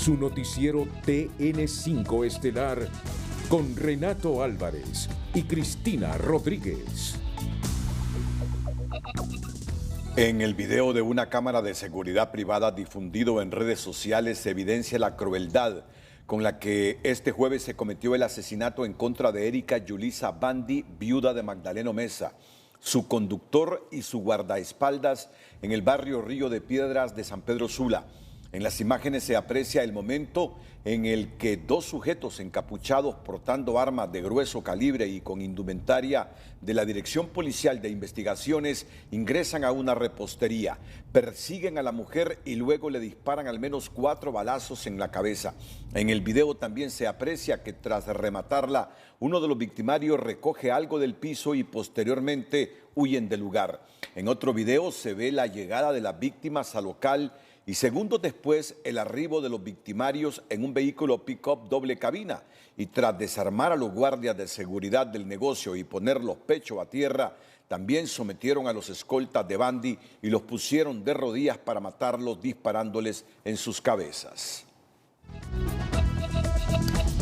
su noticiero TN5 Estelar con Renato Álvarez y Cristina Rodríguez. En el video de una cámara de seguridad privada difundido en redes sociales se evidencia la crueldad con la que este jueves se cometió el asesinato en contra de Erika Yulisa Bandy, viuda de Magdaleno Meza, su conductor y su guardaespaldas en el barrio Río de Piedras de San Pedro Sula. En las imágenes se aprecia el momento en el que dos sujetos encapuchados portando armas de grueso calibre y con indumentaria de la Dirección Policial de Investigaciones ingresan a una repostería, persiguen a la mujer y luego le disparan al menos 4 balazos en la cabeza. En el video también se aprecia que tras rematarla, uno de los victimarios recoge algo del piso y posteriormente huyen del lugar. En otro video se ve la llegada de las víctimas al local y segundos después el arribo de los victimarios en un vehículo pick-up doble cabina, y tras desarmar a los guardias de seguridad del negocio y poner los pechos a tierra, también sometieron a los escoltas de Bandy y los pusieron de rodillas para matarlos disparándoles en sus cabezas.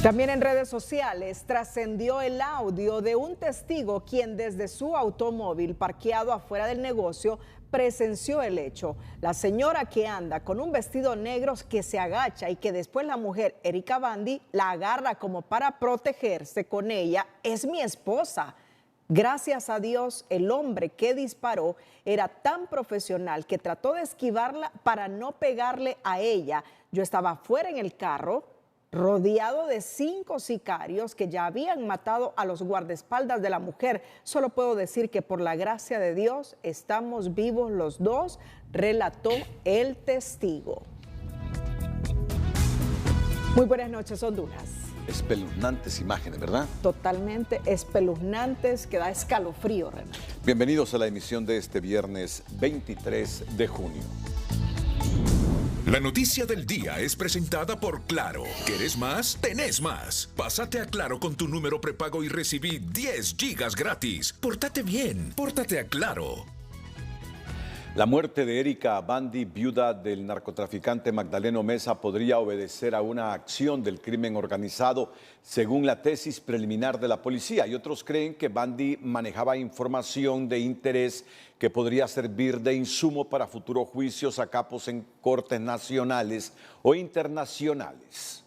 También en redes sociales trascendió el audio de un testigo quien desde su automóvil parqueado afuera del negocio presenció el hecho. La señora que anda con un vestido negro que se agacha y que después la mujer Erika Bandy la agarra como para protegerse con ella es mi esposa. Gracias a Dios, el hombre que disparó era tan profesional que trató de esquivarla para no pegarle a ella. Yo estaba fuera en el carro, rodeado de 5 sicarios que ya habían matado a los guardaespaldas de la mujer. Solo puedo decir que por la gracia de Dios estamos vivos los dos, relató el testigo. Muy buenas noches, Honduras. Espeluznantes imágenes, ¿verdad? Totalmente espeluznantes, que da escalofrío, Renato. Bienvenidos a la emisión de este viernes 23 de junio. La noticia del día es presentada por Claro. ¿Querés más? Tenés más. Pásate a Claro con tu número prepago y recibí 10 gigas gratis. Pórtate bien, pórtate a Claro. La muerte de Erika Bandy, viuda del narcotraficante Magdaleno Meza, podría obedecer a una acción del crimen organizado, según la tesis preliminar de la policía. Y otros creen que Bandy manejaba información de interés que podría servir de insumo para futuros juicios a capos en cortes nacionales o internacionales.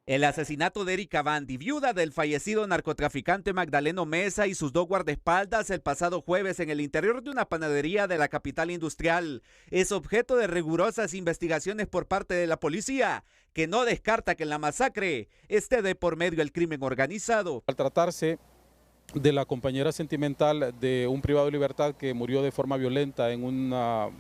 El asesinato de Erika Bandy, viuda del fallecido narcotraficante Magdaleno Meza, y sus 2 guardaespaldas el pasado jueves en el interior de una panadería de la capital industrial, es objeto de rigurosas investigaciones por parte de la policía, que no descarta que en la masacre esté de por medio el crimen organizado. Al tratarse de la compañera sentimental de un privado de libertad que murió de forma violenta en un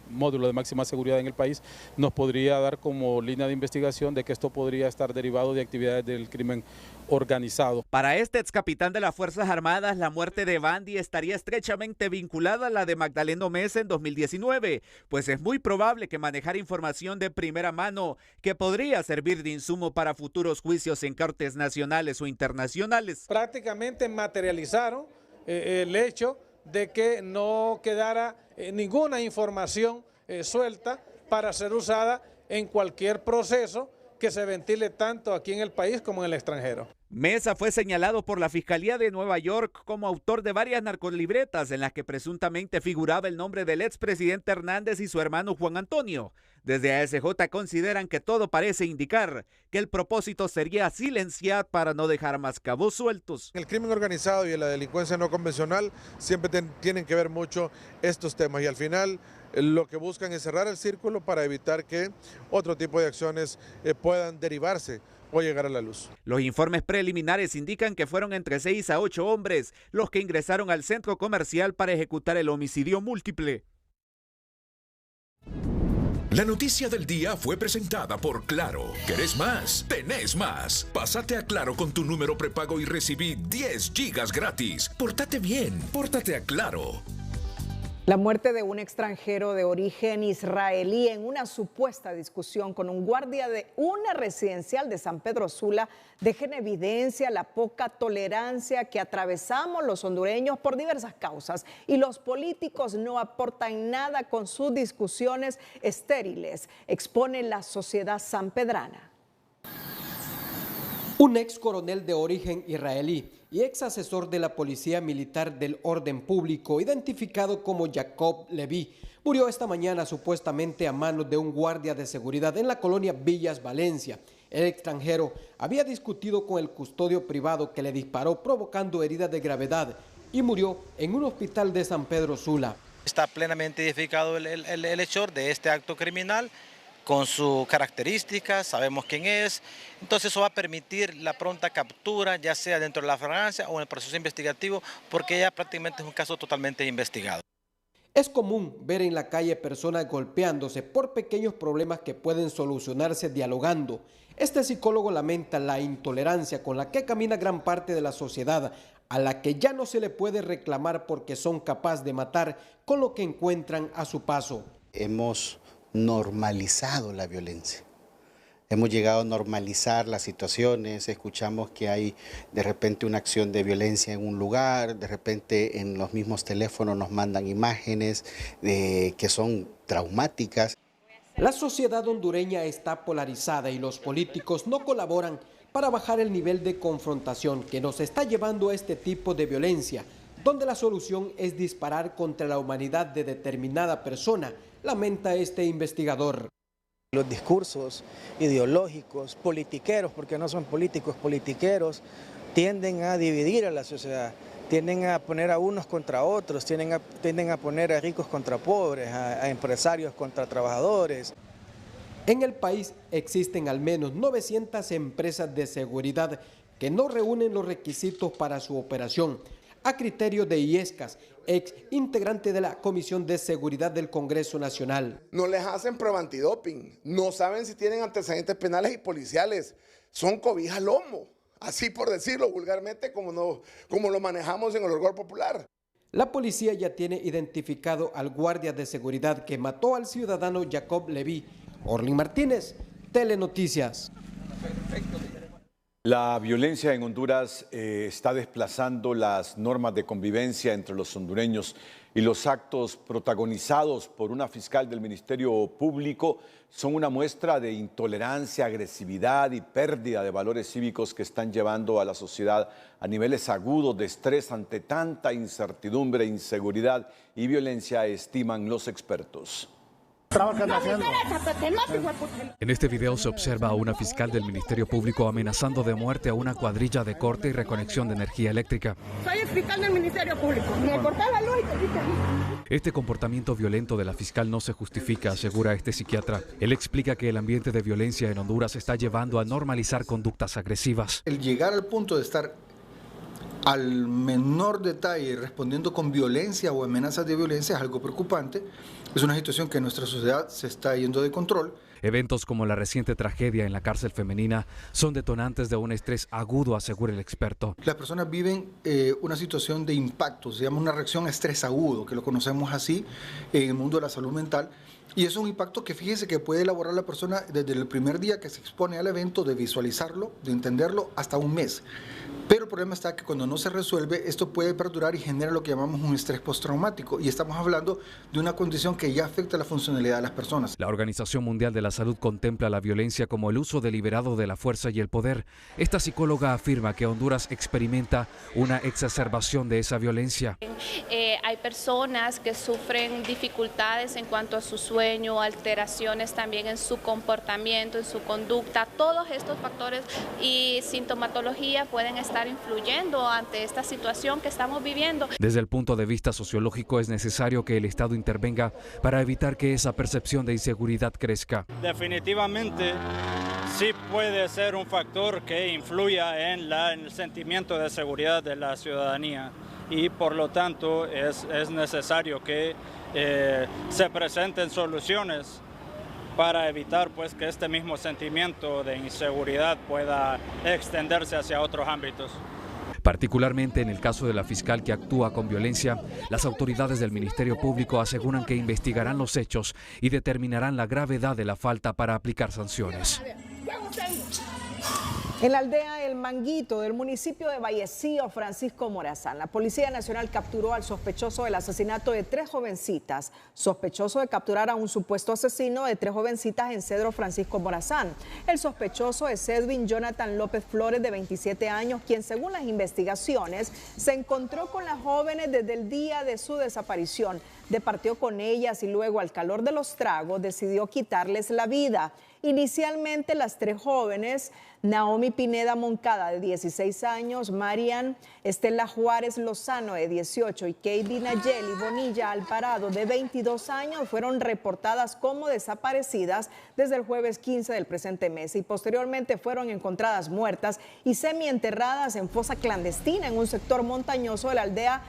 módulo de máxima seguridad en el país, nos podría dar como línea de investigación de que esto podría estar derivado de actividades del crimen organizado. Para este excapitán de las Fuerzas Armadas, la muerte de Bandy estaría estrechamente vinculada a la de Magdaleno Meza en 2019, pues es muy probable que manejara información de primera mano que podría servir de insumo para futuros juicios en cortes nacionales o internacionales. Prácticamente materializaron el hecho de que no quedara ninguna información suelta para ser usada en cualquier proceso que se ventile tanto aquí en el país como en el extranjero. Meza fue señalado por la Fiscalía de Nueva York como autor de varias narcolibretas en las que presuntamente figuraba el nombre del expresidente Hernández y su hermano Juan Antonio. Desde ASJ consideran que todo parece indicar que el propósito sería silenciar para no dejar más cabos sueltos. El crimen organizado y la delincuencia no convencional siempre tienen que ver mucho estos temas, y al final lo que buscan es cerrar el círculo para evitar que otro tipo de acciones puedan derivarse o llegar a la luz. Los informes preliminares indican que fueron entre 6 a 8 hombres los que ingresaron al centro comercial para ejecutar el homicidio múltiple. La noticia del día fue presentada por Claro. ¿Querés más? Tenés más. Pásate a Claro con tu número prepago y recibí 10 gigas gratis. Pórtate bien, pórtate a Claro. La muerte de un extranjero de origen israelí en una supuesta discusión con un guardia de una residencial de San Pedro Sula deja en evidencia la poca tolerancia que atravesamos los hondureños por diversas causas, y los políticos no aportan nada con sus discusiones estériles, expone la sociedad sanpedrana. Un ex coronel de origen israelí y ex asesor de la Policía Militar del Orden Público, identificado como Jacob Levy, murió esta mañana supuestamente a manos de un guardia de seguridad en la colonia Villas, Valencia. El extranjero había discutido con el custodio privado que le disparó, provocando heridas de gravedad, y murió en un hospital de San Pedro Sula. Está plenamente identificado el hechor de este acto criminal, con sus características, sabemos quién es, entonces eso va a permitir la pronta captura, ya sea dentro de la flagrancia o en el proceso investigativo, porque ya prácticamente es un caso totalmente investigado. Es común ver en la calle personas golpeándose por pequeños problemas que pueden solucionarse dialogando. Este psicólogo lamenta la intolerancia con la que camina gran parte de la sociedad, a la que ya no se le puede reclamar porque son capaces de matar con lo que encuentran a su paso. Hemos normalizado la violencia. Hemos llegado a normalizar las situaciones, escuchamos que hay de repente una acción de violencia en un lugar, de repente en los mismos teléfonos nos mandan imágenes que son traumáticas. La sociedad hondureña está polarizada y los políticos no colaboran para bajar el nivel de confrontación que nos está llevando a este tipo de violencia, donde la solución es disparar contra la humanidad de determinada persona, lamenta este investigador. Los discursos ideológicos, politiqueros, porque no son políticos, politiqueros, tienden a dividir a la sociedad, tienden a poner a unos contra otros, tienden a poner a ricos contra pobres, a empresarios contra trabajadores. En el país existen al menos 900 empresas de seguridad que no reúnen los requisitos para su operación, a criterio de Illescas, ex integrante de la Comisión de Seguridad del Congreso Nacional. No les hacen prueba antidoping, no saben si tienen antecedentes penales y policiales, son cobijas lomo, así por decirlo vulgarmente como lo manejamos en el orgullo popular. La policía ya tiene identificado al guardia de seguridad que mató al ciudadano Jacob Levy. Orlin Martínez, Telenoticias. La violencia en Honduras está desplazando las normas de convivencia entre los hondureños, y los actos protagonizados por una fiscal del Ministerio Público son una muestra de intolerancia, agresividad y pérdida de valores cívicos que están llevando a la sociedad a niveles agudos de estrés ante tanta incertidumbre, inseguridad y violencia, estiman los expertos. En este video se observa a una fiscal del Ministerio Público amenazando de muerte a una cuadrilla de corte y reconexión de energía eléctrica. Soy el fiscal del Ministerio Público. Me corta la luz y te dice. Este comportamiento violento de la fiscal no se justifica, asegura este psiquiatra. Él explica que el ambiente de violencia en Honduras está llevando a normalizar conductas agresivas. El llegar al punto de estar al menor detalle respondiendo con violencia o amenazas de violencia es algo preocupante. Es una situación que en nuestra sociedad se está yendo de control. Eventos como la reciente tragedia en la cárcel femenina son detonantes de un estrés agudo, asegura el experto. Las personas viven una situación de impacto, se llama una reacción a estrés agudo, que lo conocemos así en el mundo de la salud mental. Y es un impacto que fíjese que puede elaborar la persona desde el primer día que se expone al evento, de visualizarlo, de entenderlo, hasta un mes. Pero el problema está que cuando no se resuelve, esto puede perdurar y genera lo que llamamos un estrés postraumático. Y estamos hablando de una condición que ya afecta la funcionalidad de las personas. La Organización Mundial de la Salud contempla la violencia como el uso deliberado de la fuerza y el poder. Esta psicóloga afirma que Honduras experimenta una exacerbación de esa violencia. Hay personas que sufren dificultades en cuanto a su sueño, alteraciones también en su comportamiento, en su conducta. Todos estos factores y sintomatología pueden estar influyendo ante esta situación que estamos viviendo. Desde el punto de vista sociológico es necesario que el Estado intervenga para evitar que esa percepción de inseguridad crezca. Definitivamente sí puede ser un factor que influya en el sentimiento de seguridad de la ciudadanía, y por lo tanto es necesario que se presenten soluciones para evitar pues que este mismo sentimiento de inseguridad pueda extenderse hacia otros ámbitos. Particularmente en el caso de la fiscal que actúa con violencia, las autoridades del Ministerio Público aseguran que investigarán los hechos y determinarán la gravedad de la falta para aplicar sanciones. En la aldea El Manguito del municipio de Vallecillo, Francisco Morazán, la Policía Nacional capturó al sospechoso del asesinato de 3 jovencitas. Sospechoso de capturar a un supuesto asesino de 3 jovencitas en Cedro, Francisco Morazán. El sospechoso es Edwin Jonathan López Flores, de 27 años, quien según las investigaciones se encontró con las jóvenes desde el día de su desaparición. Departió con ellas y luego, al calor de los tragos, decidió quitarles la vida. Inicialmente las 3 jóvenes, Naomi Pineda Moncada, de 16 años, Marian Estela Juárez Lozano, de 18, y Katie Nayeli Bonilla Alvarado, de 22 años, fueron reportadas como desaparecidas desde el jueves 15 del presente mes y posteriormente fueron encontradas muertas y semienterradas en fosa clandestina en un sector montañoso de la aldea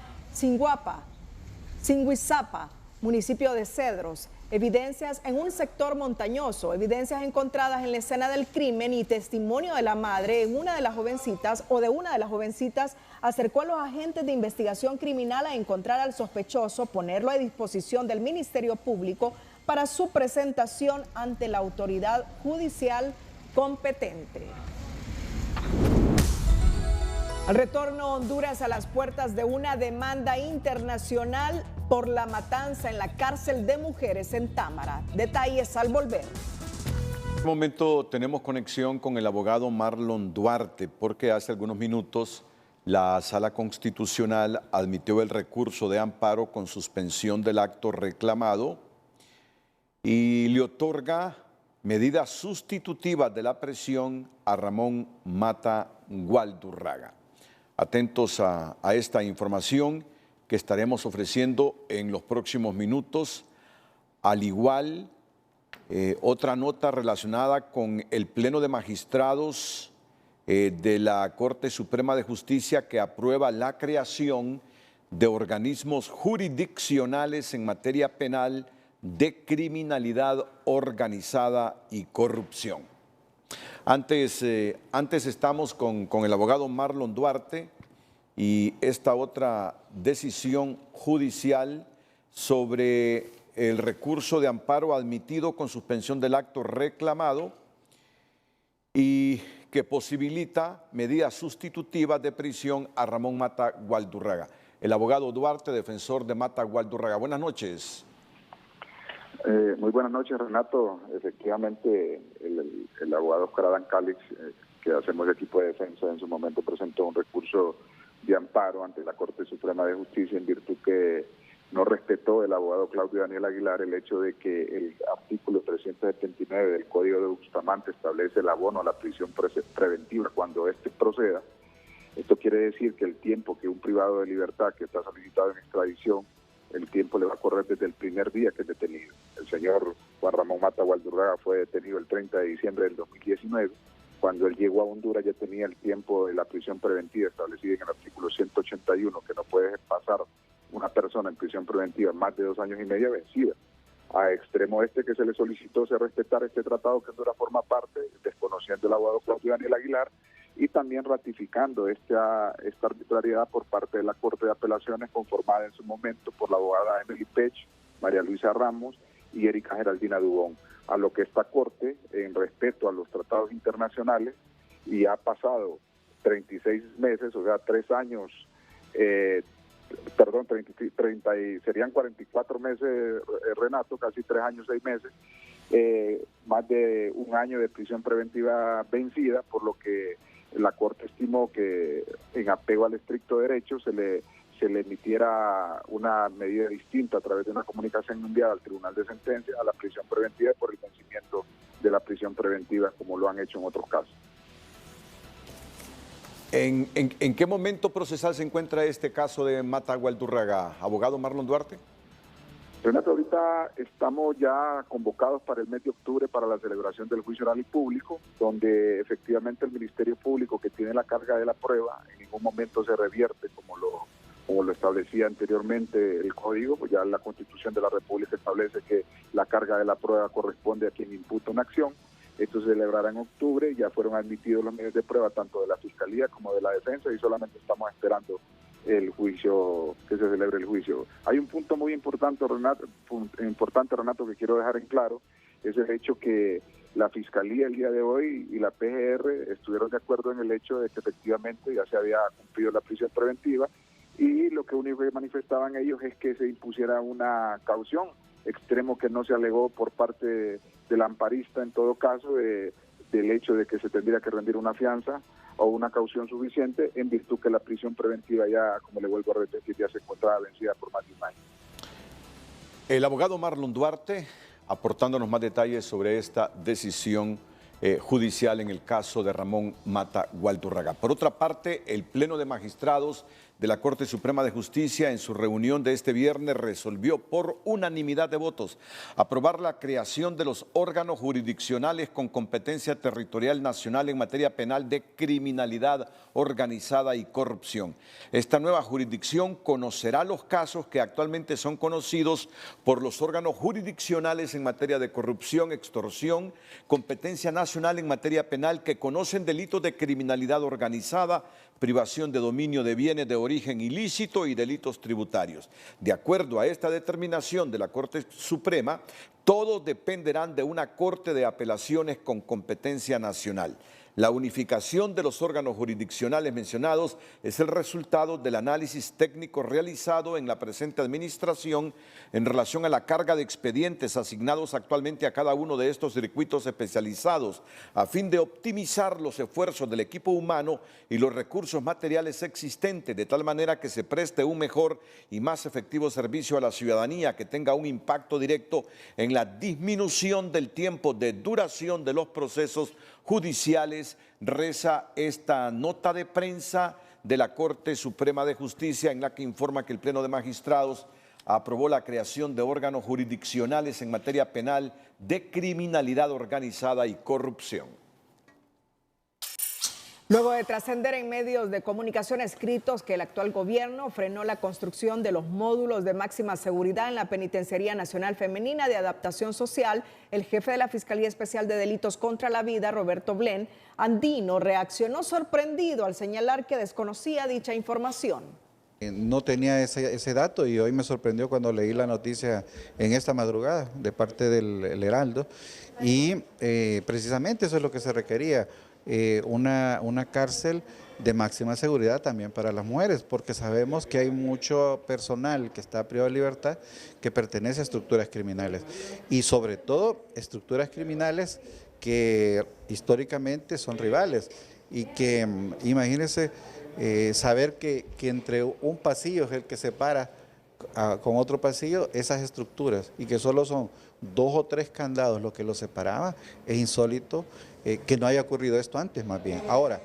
Singuizapa, municipio de Cedros. Evidencias en un sector montañoso, evidencias encontradas en la escena del crimen y testimonio de la madre en una de las jovencitas acercó a los agentes de investigación criminal a encontrar al sospechoso, ponerlo a disposición del Ministerio Público para su presentación ante la autoridad judicial competente. Al retorno, Honduras a las puertas de una demanda internacional por la matanza en la cárcel de mujeres en Támara. Detalles al volver. En este momento tenemos conexión con el abogado Marlon Duarte, porque hace algunos minutos la Sala Constitucional admitió el recurso de amparo con suspensión del acto reclamado y le otorga medidas sustitutivas de la prisión a Ramón Mata Gualdurraga. Atentos a esta información que estaremos ofreciendo en los próximos minutos. Al igual, otra nota relacionada con el Pleno de Magistrados de la Corte Suprema de Justicia, que aprueba la creación de organismos jurisdiccionales en materia penal de criminalidad organizada y corrupción. Antes estamos con el abogado Marlon Duarte y esta otra decisión judicial sobre el recurso de amparo admitido con suspensión del acto reclamado y que posibilita medidas sustitutivas de prisión a Ramón Mata Gualdurraga. El abogado Duarte, defensor de Mata Gualdurraga. Buenas noches. Muy buenas noches, Renato. Efectivamente, el abogado Oscar Adán Calix, que hacemos el equipo de defensa, en su momento presentó un recurso de amparo ante la Corte Suprema de Justicia en virtud que no respetó el abogado Claudio Daniel Aguilar el hecho de que el artículo 379 del Código de Bustamante establece el abono a la prisión preventiva cuando éste proceda. Esto quiere decir que el tiempo que un privado de libertad que está solicitado en extradición, el tiempo le va a correr desde el primer día que es detenido. El señor Juan Ramón Mata Gualdurraga fue detenido el 30 de diciembre del 2019. Cuando él llegó a Honduras ya tenía el tiempo de la prisión preventiva establecida en el artículo 181, que no puede pasar una persona en prisión preventiva más de 2 años y medio vencida. A extremo que se le solicitó se respetar este tratado que Honduras forma parte, desconociendo el abogado Claudio Daniel Aguilar, y también ratificando esta arbitrariedad por parte de la Corte de Apelaciones, conformada en su momento por la abogada Emily Pech, María Luisa Ramos y Erika Geraldina Dubón, a lo que esta Corte, en respeto a los tratados internacionales, y ha pasado 36 meses, o sea, 3 años, serían 44 meses, Renato, casi 3 años, 6 meses, más de 1 año de prisión preventiva vencida, por lo que la Corte estimó que en apego al estricto derecho se le emitiera una medida distinta a través de una comunicación enviada al Tribunal de Sentencia a la prisión preventiva por el vencimiento de la prisión preventiva, como lo han hecho en otros casos. ¿En qué momento procesal se encuentra este caso de Mata Gualdurraga, abogado Marlon Duarte? Renato, ahorita estamos ya convocados para el mes de octubre para la celebración del juicio oral y público, donde efectivamente el Ministerio Público, que tiene la carga de la prueba, en ningún momento se revierte como lo establecía anteriormente el Código. Pues ya la Constitución de la República establece que la carga de la prueba corresponde a quien imputa una acción, Esto se celebrará en octubre, ya fueron admitidos los medios de prueba tanto de la Fiscalía como de la Defensa y solamente estamos esperando el juicio, que se celebre el juicio. Hay un punto muy importante, Renato, que quiero dejar en claro, es el hecho que la Fiscalía el día de hoy y la PGR estuvieron de acuerdo en el hecho de que efectivamente ya se había cumplido la prisión preventiva y lo que único que manifestaban ellos es que se impusiera una caución, extremo que no se alegó por parte del amparista en todo caso del hecho de que se tendría que rendir una fianza o una caución suficiente en virtud que la prisión preventiva ya, como le vuelvo a repetir, ya se encontraba vencida por más de un año. El abogado Marlon Duarte aportándonos más detalles sobre esta decisión judicial en el caso de Ramón Mata Gualdurraga. Por otra parte, el Pleno de Magistrados de la Corte Suprema de Justicia en su reunión de este viernes resolvió por unanimidad de votos aprobar la creación de los órganos jurisdiccionales con competencia territorial nacional en materia penal de criminalidad organizada y corrupción. Esta nueva jurisdicción conocerá los casos que actualmente son conocidos por los órganos jurisdiccionales en materia de corrupción, extorsión, competencia nacional en materia penal que conocen delitos de criminalidad organizada, privación de dominio de bienes de origen ilícito y delitos tributarios. De acuerdo a esta determinación de la Corte Suprema, todos dependerán de una Corte de Apelaciones con competencia nacional. La unificación de los órganos jurisdiccionales mencionados es el resultado del análisis técnico realizado en la presente administración en relación a la carga de expedientes asignados actualmente a cada uno de estos circuitos especializados, a fin de optimizar los esfuerzos del equipo humano y los recursos materiales existentes, de tal manera que se preste un mejor y más efectivo servicio a la ciudadanía, que tenga un impacto directo en la disminución del tiempo de duración de los procesos judiciales, reza esta nota de prensa de la Corte Suprema de Justicia en la que informa que el Pleno de Magistrados aprobó la creación de órganos jurisdiccionales en materia penal de criminalidad organizada y corrupción. Luego de trascender en medios de comunicación escritos que el actual gobierno frenó la construcción de los módulos de máxima seguridad en la Penitenciaría Nacional Femenina de Adaptación Social, el jefe de la Fiscalía Especial de Delitos contra la Vida, Roberto Blén Andino, reaccionó sorprendido al señalar que desconocía dicha información. No tenía ese dato y hoy me sorprendió cuando leí la noticia en esta madrugada de parte del Heraldo y precisamente eso es lo que se requería. Una cárcel de máxima seguridad también para las mujeres, porque sabemos que hay mucho personal que está privado de libertad que pertenece a estructuras criminales y sobre todo estructuras criminales que históricamente son rivales y que imagínense saber que entre un pasillo es el que separa con otro pasillo esas estructuras y que solo son 2 o 3 candados lo que los separaba, es insólito que no haya ocurrido esto antes más bien. Ahora,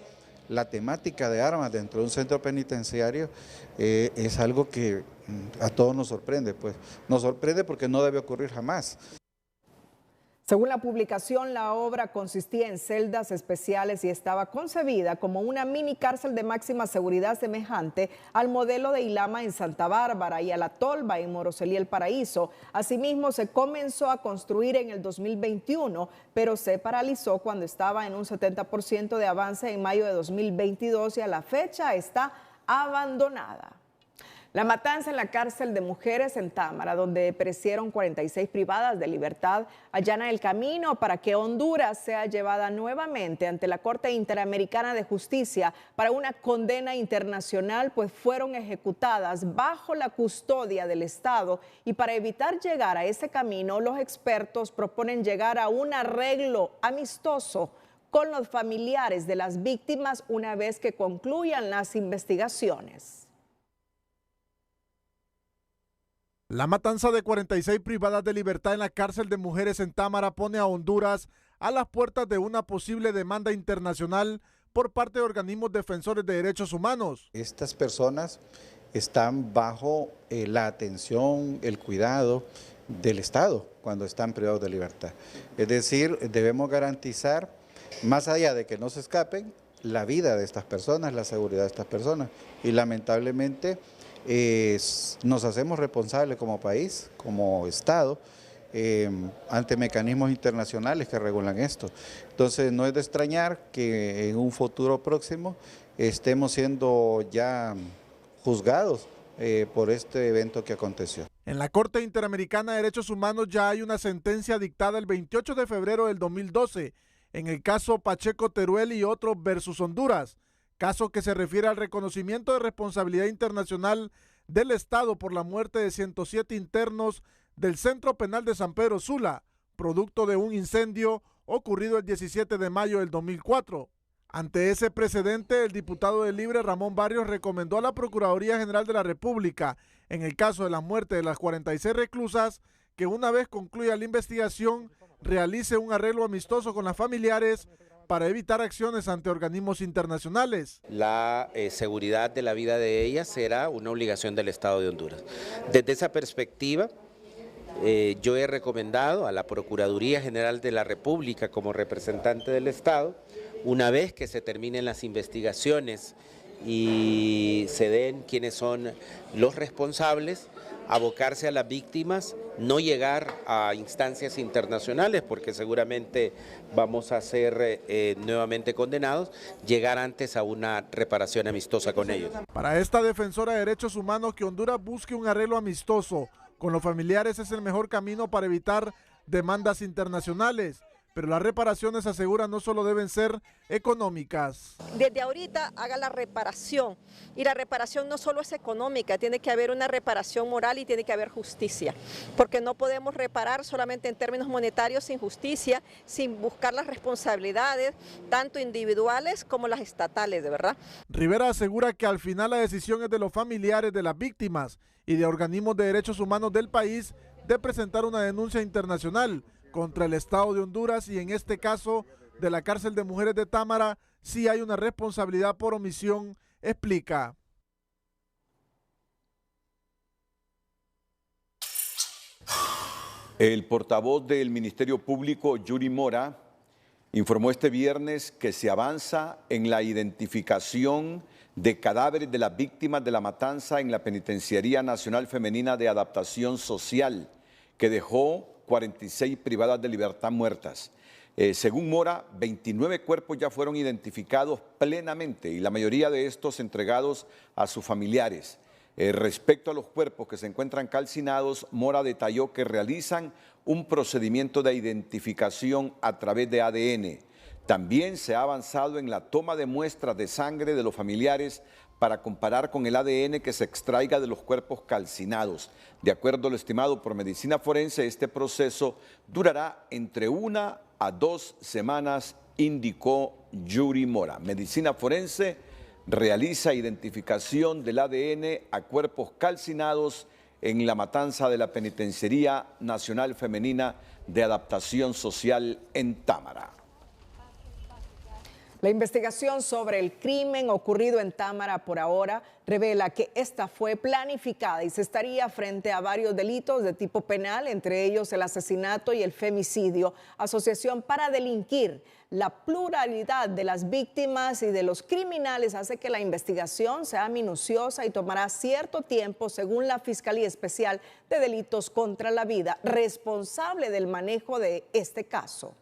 la temática de armas dentro de un centro penitenciario es algo que a todos nos sorprende, pues nos sorprende porque no debe ocurrir jamás. Según la publicación, la obra consistía en celdas especiales y estaba concebida como una mini cárcel de máxima seguridad semejante al modelo de Ilama en Santa Bárbara y a La Tolva en Moroselí El Paraíso. Asimismo, se comenzó a construir en el 2021, pero se paralizó cuando estaba en un 70% de avance en mayo de 2022 y a la fecha está abandonada. La matanza en la cárcel de mujeres en Támara, donde perecieron 46 privadas de libertad, allana el camino para que Honduras sea llevada nuevamente ante la Corte Interamericana de Justicia para una condena internacional, pues fueron ejecutadas bajo la custodia del Estado. Y para evitar llegar a ese camino, los expertos proponen llegar a un arreglo amistoso con los familiares de las víctimas una vez que concluyan las investigaciones. La matanza de 46 privadas de libertad en la cárcel de mujeres en Támara pone a Honduras a las puertas de una posible demanda internacional por parte de organismos defensores de derechos humanos. Estas personas están bajo la atención, el cuidado del Estado cuando están privados de libertad. Es decir, debemos garantizar, más allá de que no se escapen, la vida de estas personas, la seguridad de estas personas. Y lamentablemente nos hacemos responsables como país, como Estado, ante mecanismos internacionales que regulan esto. Entonces no es de extrañar que en un futuro próximo estemos siendo ya juzgados por este evento que aconteció. En la Corte Interamericana de Derechos Humanos ya hay una sentencia dictada el 28 de febrero del 2012 en el caso Pacheco Teruel y otros versus Honduras, caso que se refiere al reconocimiento de responsabilidad internacional del Estado por la muerte de 107 internos del Centro Penal de San Pedro Sula, producto de un incendio ocurrido el 17 de mayo del 2004. Ante ese precedente, el diputado de Libre, Ramón Barrios, recomendó a la Procuraduría General de la República, en el caso de la muerte de las 46 reclusas, que una vez concluya la investigación, realice un arreglo amistoso con las familiares para evitar acciones ante organismos internacionales. La seguridad de la vida de ellas será una obligación del Estado de Honduras. Desde esa perspectiva, yo he recomendado a la Procuraduría General de la República como representante del Estado, una vez que se terminen las investigaciones y se den quiénes son los responsables, abocarse a las víctimas, no llegar a instancias internacionales porque seguramente vamos a ser nuevamente condenados, llegar antes a una reparación amistosa con ellos. Para esta defensora de derechos humanos, que Honduras busque un arreglo amistoso con los familiares es el mejor camino para evitar demandas internacionales. Pero las reparaciones, asegura, no solo deben ser económicas. Desde ahorita haga la reparación, y la reparación no solo es económica, tiene que haber una reparación moral y tiene que haber justicia, porque no podemos reparar solamente en términos monetarios sin justicia, sin buscar las responsabilidades, tanto individuales como las estatales, de verdad. Rivera asegura que al final la decisión es de los familiares de las víctimas y de organismos de derechos humanos del país de presentar una denuncia internacional contra el Estado de Honduras, y en este caso de la cárcel de mujeres de Támara sí hay una responsabilidad por omisión, explica. El portavoz del Ministerio Público, Yuri Mora, informó este viernes que se avanza en la identificación de cadáveres de las víctimas de la matanza en la Penitenciaría Nacional Femenina de Adaptación Social, que dejó 46 privadas de libertad muertas. Según Mora, 29 cuerpos ya fueron identificados plenamente y la mayoría de estos entregados a sus familiares. Respecto a los cuerpos que se encuentran calcinados, Mora detalló que realizan un procedimiento de identificación a través de ADN. También se ha avanzado en la toma de muestras de sangre de los familiares para comparar con el ADN que se extraiga de los cuerpos calcinados. De acuerdo a lo estimado por Medicina Forense, este proceso durará entre 1 a 2 semanas, indicó Yuri Mora. Medicina Forense realiza identificación del ADN a cuerpos calcinados en la matanza de la Penitenciaría Nacional Femenina de Adaptación Social en Támara. La investigación sobre el crimen ocurrido en Támara por ahora revela que esta fue planificada y se estaría frente a varios delitos de tipo penal, entre ellos el asesinato y el femicidio, asociación para delinquir. La pluralidad de las víctimas y de los criminales hace que la investigación sea minuciosa y tomará cierto tiempo, según la Fiscalía Especial de Delitos contra la Vida, responsable del manejo de este caso.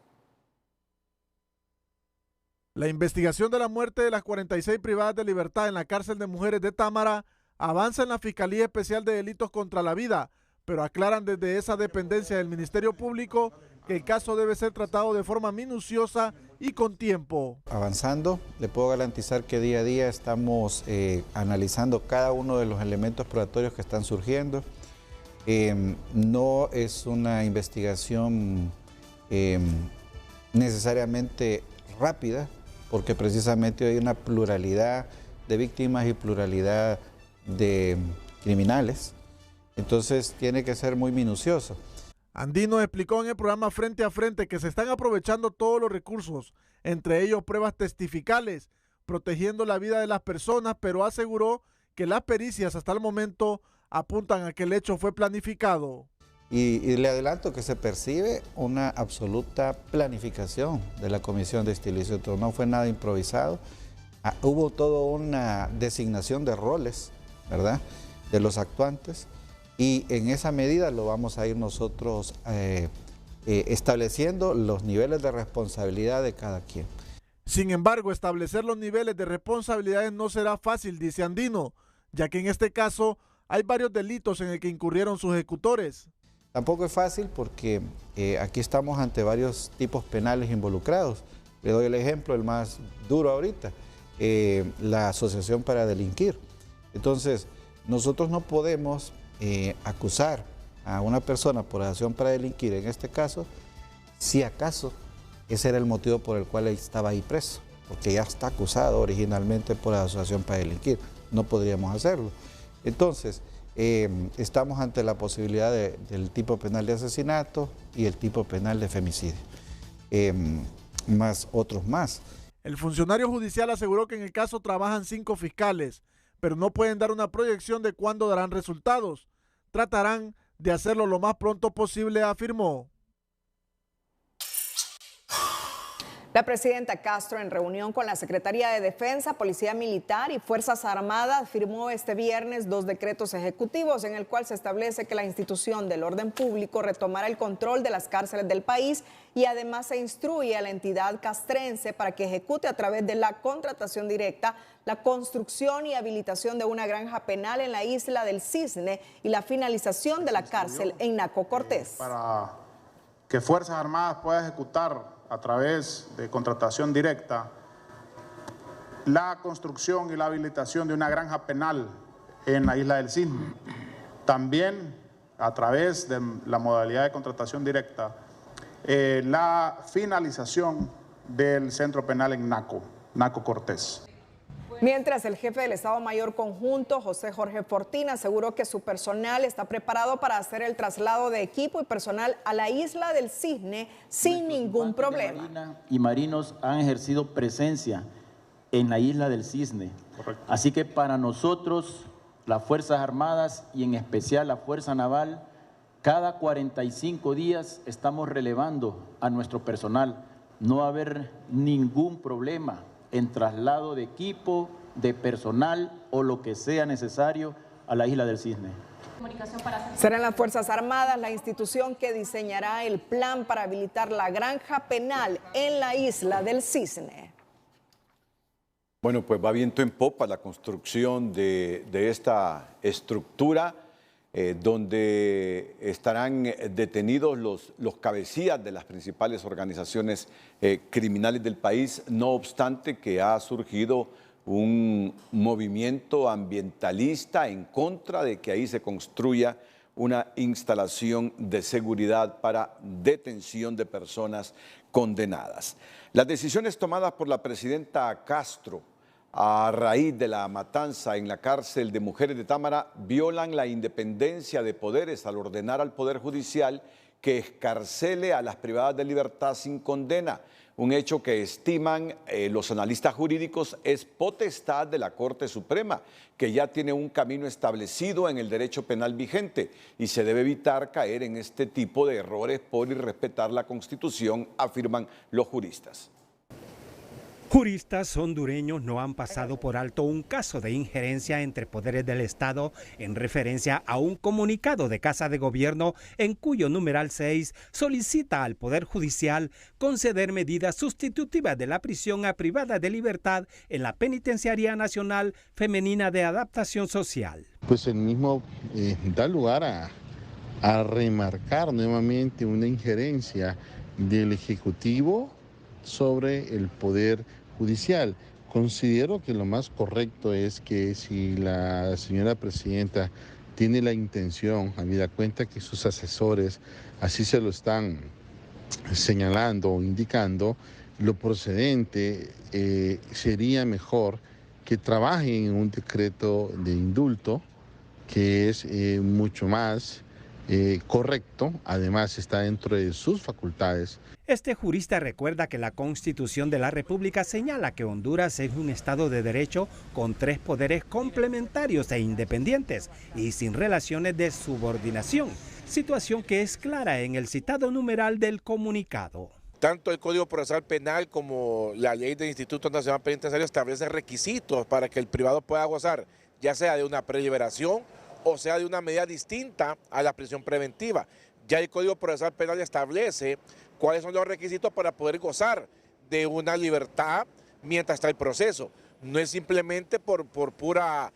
La investigación de la muerte de las 46 privadas de libertad en la cárcel de mujeres de Támara avanza en la Fiscalía Especial de Delitos contra la Vida, pero aclaran desde esa dependencia del Ministerio Público que el caso debe ser tratado de forma minuciosa y con tiempo. Avanzando, le puedo garantizar que día a día estamos analizando cada uno de los elementos probatorios que están surgiendo. No es una investigación necesariamente rápida, porque precisamente hay una pluralidad de víctimas y pluralidad de criminales, entonces tiene que ser muy minucioso. Andino explicó en el programa Frente a Frente que se están aprovechando todos los recursos, entre ellos pruebas testificales, protegiendo la vida de las personas, pero aseguró que las pericias hasta el momento apuntan a que el hecho fue planificado. Y le adelanto que se percibe una absoluta planificación de la Comisión de Estilo Ilícito, no fue nada improvisado. Hubo toda una designación de roles, ¿verdad?, de los actuantes, y en esa medida lo vamos a ir nosotros estableciendo los niveles de responsabilidad de cada quien. Sin embargo, establecer los niveles de responsabilidades no será fácil, dice Andino, ya que en este caso hay varios delitos en el que incurrieron sus ejecutores. Tampoco es fácil porque aquí estamos ante varios tipos penales involucrados. Le doy el ejemplo, el más duro ahorita, la asociación para delinquir. Entonces, nosotros no podemos acusar a una persona por asociación para delinquir, en este caso, si acaso ese era el motivo por el cual él estaba ahí preso, porque ya está acusado originalmente por asociación para delinquir, no podríamos hacerlo. Entonces, estamos ante la posibilidad del tipo penal de asesinato y el tipo penal de femicidio, más otros más. El funcionario judicial aseguró que en el caso trabajan 5 fiscales, pero no pueden dar una proyección de cuándo darán resultados. Tratarán de hacerlo lo más pronto posible, afirmó. La presidenta Castro, en reunión con la Secretaría de Defensa, Policía Militar y Fuerzas Armadas, firmó este viernes 2 decretos ejecutivos en el cual se establece que la institución del orden público retomará el control de las cárceles del país y además se instruye a la entidad castrense para que ejecute a través de la contratación directa la construcción y habilitación de una granja penal en la isla del Cisne y la finalización de la cárcel en Naco Cortés. Para que Fuerzas Armadas pueda ejecutar a través de contratación directa la construcción y la habilitación de una granja penal en la isla del Cisne. También a través de la modalidad de contratación directa, la finalización del centro penal en Naco Cortés. Mientras el jefe del Estado Mayor Conjunto, José Jorge Fortín, aseguró que su personal está preparado para hacer el traslado de equipo y personal a la isla del Cisne sin ningún problema. Y marinos han ejercido presencia en la isla del Cisne. Correcto. Así que para nosotros, las Fuerzas Armadas y en especial la Fuerza Naval, cada 45 días estamos relevando a nuestro personal. No va a haber ningún problema en traslado de equipo, de personal o lo que sea necesario a la isla del Cisne. Serán las Fuerzas Armadas la institución que diseñará el plan para habilitar la granja penal en la isla del Cisne. Bueno, pues va viento en popa la construcción de esta estructura donde estarán detenidos los cabecillas de las principales organizaciones criminales del país, no obstante que ha surgido un movimiento ambientalista en contra de que ahí se construya una instalación de seguridad para detención de personas condenadas. Las decisiones tomadas por la presidenta Castro a raíz de la matanza en la cárcel de mujeres de Támara violan la independencia de poderes al ordenar al Poder Judicial que excarcele a las privadas de libertad sin condena, un hecho que estiman los analistas jurídicos es potestad de la Corte Suprema, que ya tiene un camino establecido en el derecho penal vigente y se debe evitar caer en este tipo de errores por irrespetar la Constitución, afirman los juristas. Juristas hondureños no han pasado por alto un caso de injerencia entre poderes del Estado en referencia a un comunicado de Casa de Gobierno en cuyo numeral 6 solicita al Poder Judicial conceder medidas sustitutivas de la prisión a privada de libertad en la Penitenciaría Nacional Femenina de Adaptación Social. Pues el mismo da lugar a remarcar nuevamente una injerencia del Ejecutivo sobre el Poder Judicial. Considero que lo más correcto es que si la señora presidenta tiene la intención, habida cuenta que sus asesores así se lo están señalando o indicando, lo procedente sería mejor que trabajen en un decreto de indulto que es mucho más correcto, además está dentro de sus facultades. Este jurista recuerda que la Constitución de la República señala que Honduras es un Estado de derecho con 3 poderes complementarios e independientes y sin relaciones de subordinación, situación que es clara en el citado numeral del comunicado. Tanto el Código Procesal Penal como la ley del Instituto Nacional Penitenciario establecen requisitos para que el privado pueda gozar, ya sea de una preliberación o sea de una medida distinta a la prisión preventiva. Ya el Código Procesal Penal establece cuáles son los requisitos para poder gozar de una libertad mientras está el proceso. No es simplemente por pura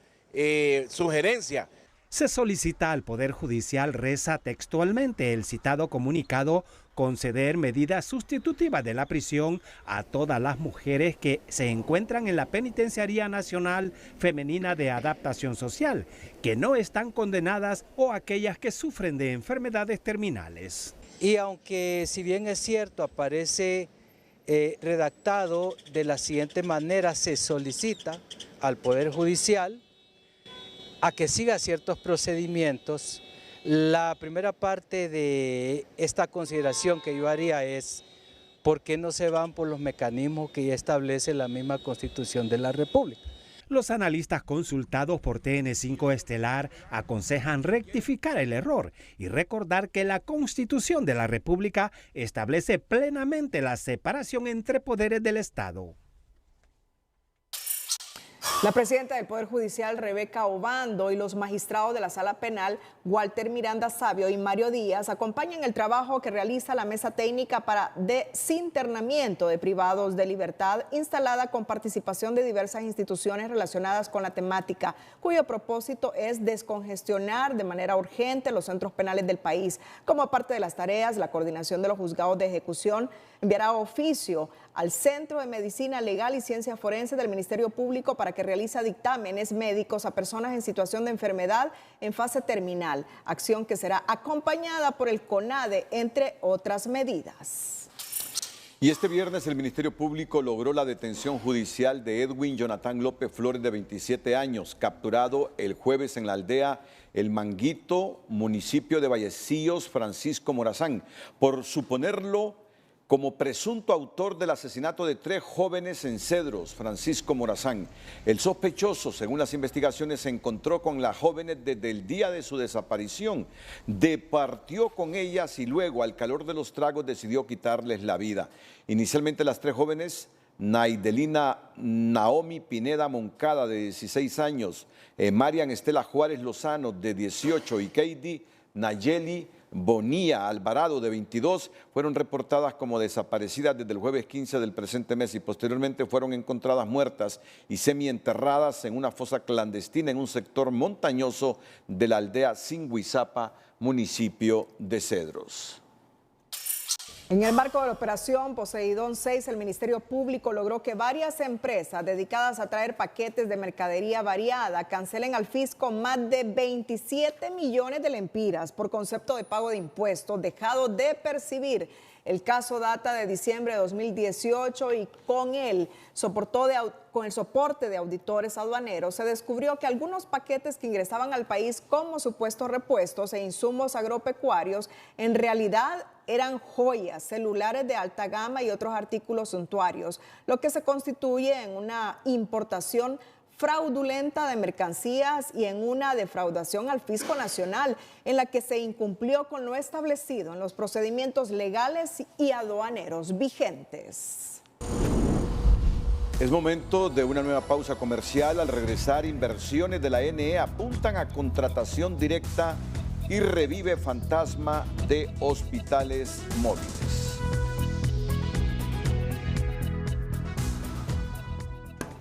sugerencia. Se solicita al Poder Judicial, reza textualmente el citado comunicado, conceder medidas sustitutivas de la prisión a todas las mujeres que se encuentran en la Penitenciaría Nacional Femenina de Adaptación Social, que no están condenadas o aquellas que sufren de enfermedades terminales. Y aunque si bien es cierto aparece redactado de la siguiente manera, se solicita al Poder Judicial a que siga ciertos procedimientos. La primera parte de esta consideración que yo haría es ¿por qué no se van por los mecanismos que ya establece la misma Constitución de la República? Los analistas consultados por TN5 Estelar aconsejan rectificar el error y recordar que la Constitución de la República establece plenamente la separación entre poderes del Estado. La presidenta del Poder Judicial, Rebeca Obando, y los magistrados de la Sala Penal, Walter Miranda Sabio y Mario Díaz, acompañan el trabajo que realiza la Mesa Técnica para Desinternamiento de Privados de Libertad, instalada con participación de diversas instituciones relacionadas con la temática, cuyo propósito es descongestionar de manera urgente los centros penales del país. Como parte de las tareas, la coordinación de los juzgados de ejecución enviará oficio al Centro de Medicina Legal y Ciencia Forense del Ministerio Público para que realice dictámenes médicos a personas en situación de enfermedad en fase terminal, acción que será acompañada por el CONADE, entre otras medidas. Y este viernes el Ministerio Público logró la detención judicial de Edwin Jonathan López Flores, de 27 años, capturado el jueves en la aldea El Manguito, municipio de Vallecillos, Francisco Morazán, por suponerlo como presunto autor del asesinato de 3 jóvenes en Cedros, Francisco Morazán. El sospechoso, según las investigaciones, se encontró con las jóvenes desde el día de su desaparición, departió con ellas y luego, al calor de los tragos, decidió quitarles la vida. Inicialmente las 3 jóvenes, Naidelina Naomi Pineda Moncada, de 16 años, Marian Estela Juárez Lozano, de 18, y Keidi Nayeli Bonilla Alvarado, de 22, fueron reportadas como desaparecidas desde el jueves 15 del presente mes y posteriormente fueron encontradas muertas y semienterradas en una fosa clandestina en un sector montañoso de la aldea Singuizapa, municipio de Cedros. En el marco de la operación Poseidón 6, el Ministerio Público logró que varias empresas dedicadas a traer paquetes de mercadería variada cancelen al fisco más de 27 millones de lempiras por concepto de pago de impuestos dejado de percibir. El caso data de diciembre de 2018 y con el soporte de auditores aduaneros se descubrió que algunos paquetes que ingresaban al país como supuestos repuestos e insumos agropecuarios en realidad eran joyas, celulares de alta gama y otros artículos suntuarios, lo que se constituye en una importación fraudulenta de mercancías y en una defraudación al fisco nacional, en la que se incumplió con lo establecido en los procedimientos legales y aduaneros vigentes. Es momento de una nueva pausa comercial. Al regresar, inversiones de la NE apuntan a contratación directa y revive fantasma de hospitales móviles.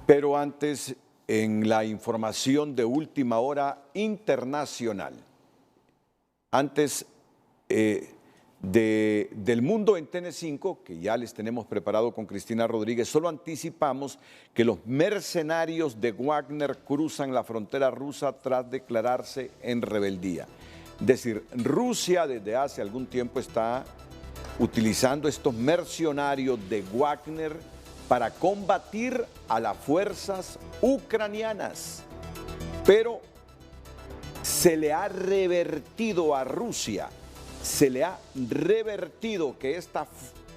Pero antes, en la información de última hora internacional, antes del mundo en TN5, que ya les tenemos preparado con Cristina Rodríguez, solo anticipamos que los mercenarios de Wagner cruzan la frontera rusa tras declararse en rebeldía. Es decir, Rusia desde hace algún tiempo está utilizando estos mercenarios de Wagner para combatir a las fuerzas ucranianas. Pero se le ha revertido a Rusia, se le ha revertido que estas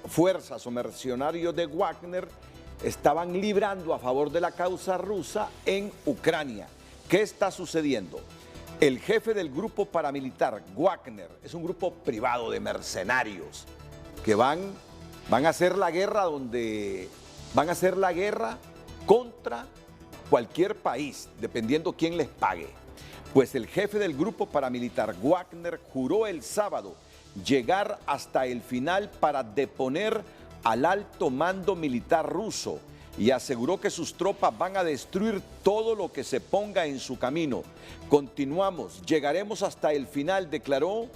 fuerzas o mercenarios de Wagner estaban librando a favor de la causa rusa en Ucrania. ¿Qué está sucediendo? El jefe del grupo paramilitar Wagner es un grupo privado de mercenarios que van a hacer la guerra van a hacer la guerra contra cualquier país, dependiendo quién les pague. pues el jefe del grupo paramilitar Wagner juró el sábado llegar hasta el final para deponer al alto mando militar ruso y aseguró que sus tropas van a destruir todo lo que se ponga en su camino. Continuamos, llegaremos hasta el final, declaró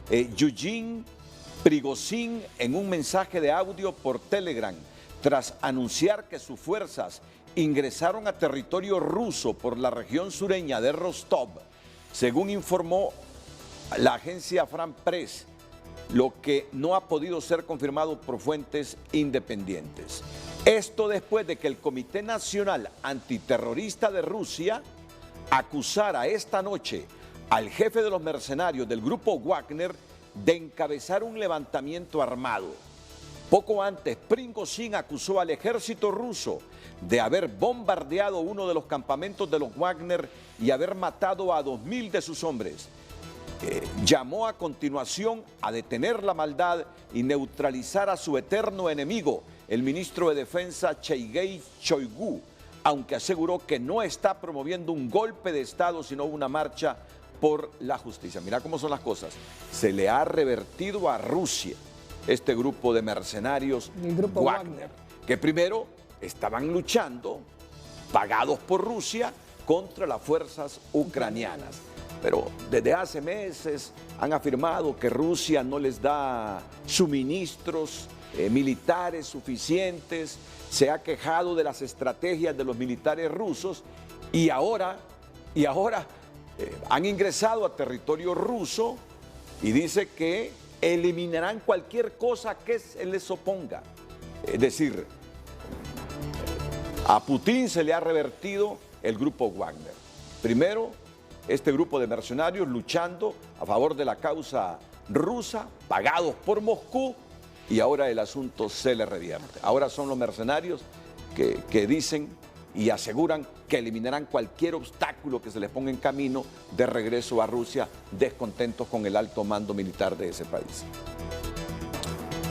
Yevgeny Prigozhin en un mensaje de audio por Telegram, tras anunciar que sus fuerzas ingresaron a territorio ruso por la región sureña de Rostov, según informó la agencia France Press, lo que no ha podido ser confirmado por fuentes independientes. Esto después de que el Comité Nacional Antiterrorista de Rusia acusara esta noche al jefe de los mercenarios del grupo Wagner de encabezar un levantamiento armado. Poco antes, Prigozhin acusó al ejército ruso de haber bombardeado uno de los campamentos de los Wagner y haber matado a 2.000 de sus hombres. Llamó a continuación a detener la maldad y neutralizar a su eterno enemigo, el ministro de Defensa Sergei Shoigu, aunque aseguró que no está promoviendo un golpe de Estado, sino una marcha por la justicia. Mira cómo son las cosas. Se le ha revertido a Rusia este grupo de mercenarios, el grupo Wagner, que primero estaban luchando, pagados por Rusia, contra las fuerzas ucranianas. Pero desde hace meses han afirmado que Rusia no les da suministros militares suficientes, se ha quejado de las estrategias de los militares rusos y ahora han ingresado a territorio ruso y dice que eliminarán cualquier cosa que se les oponga. Es decir, a Putin se le ha revertido el grupo Wagner. Primero, este grupo de mercenarios luchando a favor de la causa rusa, pagados por Moscú, y ahora el asunto se le revierte. Ahora son los mercenarios que dicen y aseguran que eliminarán cualquier obstáculo que se les ponga en camino de regreso a Rusia, descontentos con el alto mando militar de ese país.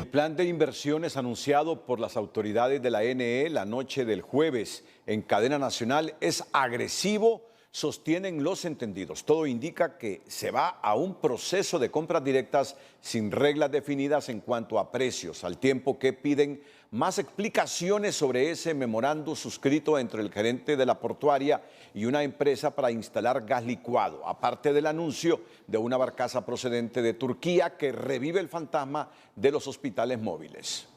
El plan de inversiones anunciado por las autoridades de la ANE la noche del jueves en cadena nacional es agresivo, sostienen los entendidos. Todo indica que se va a un proceso de compras directas sin reglas definidas en cuanto a precios, al tiempo que piden más explicaciones sobre ese memorando suscrito entre el gerente de la portuaria y una empresa para instalar gas licuado, aparte del anuncio de una barcaza procedente de Turquía que revive el fantasma de los hospitales móviles.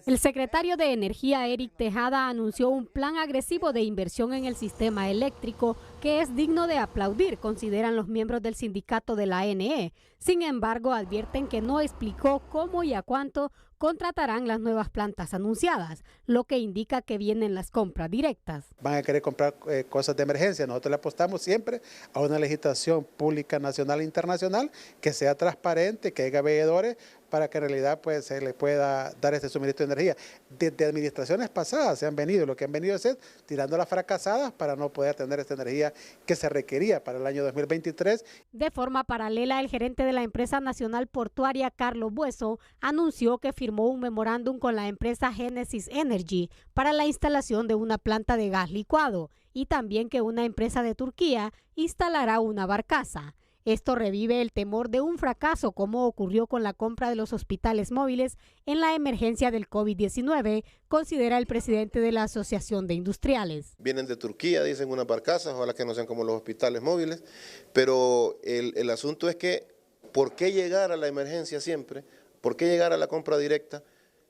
El secretario de Energía, Eric Tejada, anunció un plan agresivo de inversión en el sistema eléctrico que es digno de aplaudir, consideran los miembros del sindicato de la ANE. Sin embargo, advierten que no explicó cómo y a cuánto contratarán las nuevas plantas anunciadas, lo que indica que vienen las compras directas. Van a querer comprar cosas de emergencia. Nosotros le apostamos siempre a una legislación pública nacional e internacional que sea transparente, que haya veedores, para que en realidad pues, se le pueda dar este suministro de energía. Desde administraciones pasadas se han venido, lo que han venido a hacer, tirando las fracasadas para no poder tener esta energía que se requería para el año 2023. De forma paralela, el gerente de la empresa nacional portuaria, Carlos Bueso, anunció que firmó un memorándum con la empresa Genesis Energy para la instalación de una planta de gas licuado y también que una empresa de Turquía instalará una barcaza. Esto revive el temor de un fracaso como ocurrió con la compra de los hospitales móviles en la emergencia del COVID-19, considera el presidente de la Asociación de Industriales. Vienen de Turquía, dicen unas barcazas, ojalá que no sean como los hospitales móviles, pero el asunto es que ¿por qué llegar a la emergencia siempre? ¿Por qué llegar a la compra directa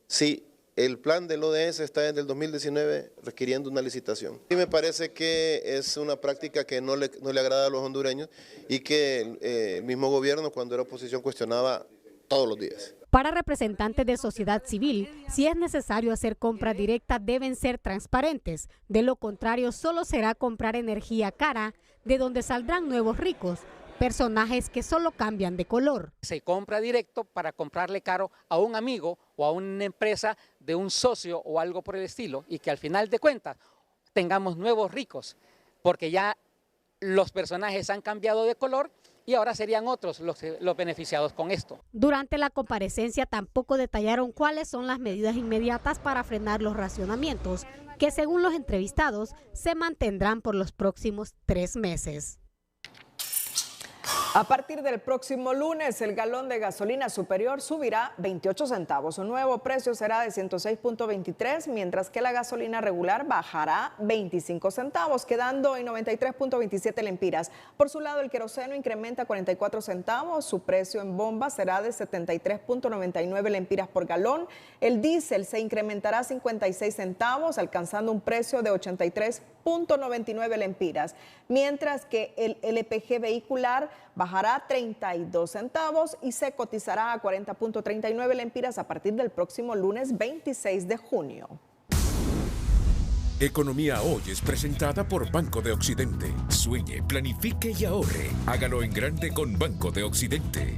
si el plan del ODS está desde el 2019 requiriendo una licitación? Y me parece que es una práctica que no le agrada a los hondureños y que el mismo gobierno cuando era oposición cuestionaba todos los días. Para representantes de sociedad civil, si es necesario hacer compras directas deben ser transparentes. De lo contrario, solo será comprar energía cara, de donde saldrán nuevos ricos, personajes que solo cambian de color. Se compra directo para comprarle caro a un amigo o a una empresa de un socio o algo por el estilo y que al final de cuentas tengamos nuevos ricos porque ya los personajes han cambiado de color y ahora serían otros los beneficiados con esto. Durante la comparecencia tampoco detallaron cuáles son las medidas inmediatas para frenar los racionamientos, que según los entrevistados se mantendrán por los próximos 3 meses. A partir del próximo lunes, el galón de gasolina superior subirá 28 centavos. Su nuevo precio será de 106.23, mientras que la gasolina regular bajará 25 centavos, quedando en 93.27 lempiras. Por su lado, el queroseno incrementa 44 centavos. Su precio en bomba será de 73.99 lempiras por galón. El diésel se incrementará 56 centavos, alcanzando un precio de 83.99 lempiras, mientras que el LPG vehicular bajará 32 centavos y se cotizará a 40.39 lempiras a partir del próximo lunes 26 de junio. Economía Hoy es presentada por Banco de Occidente. Sueñe, planifique y ahorre. Hágalo en grande con Banco de Occidente.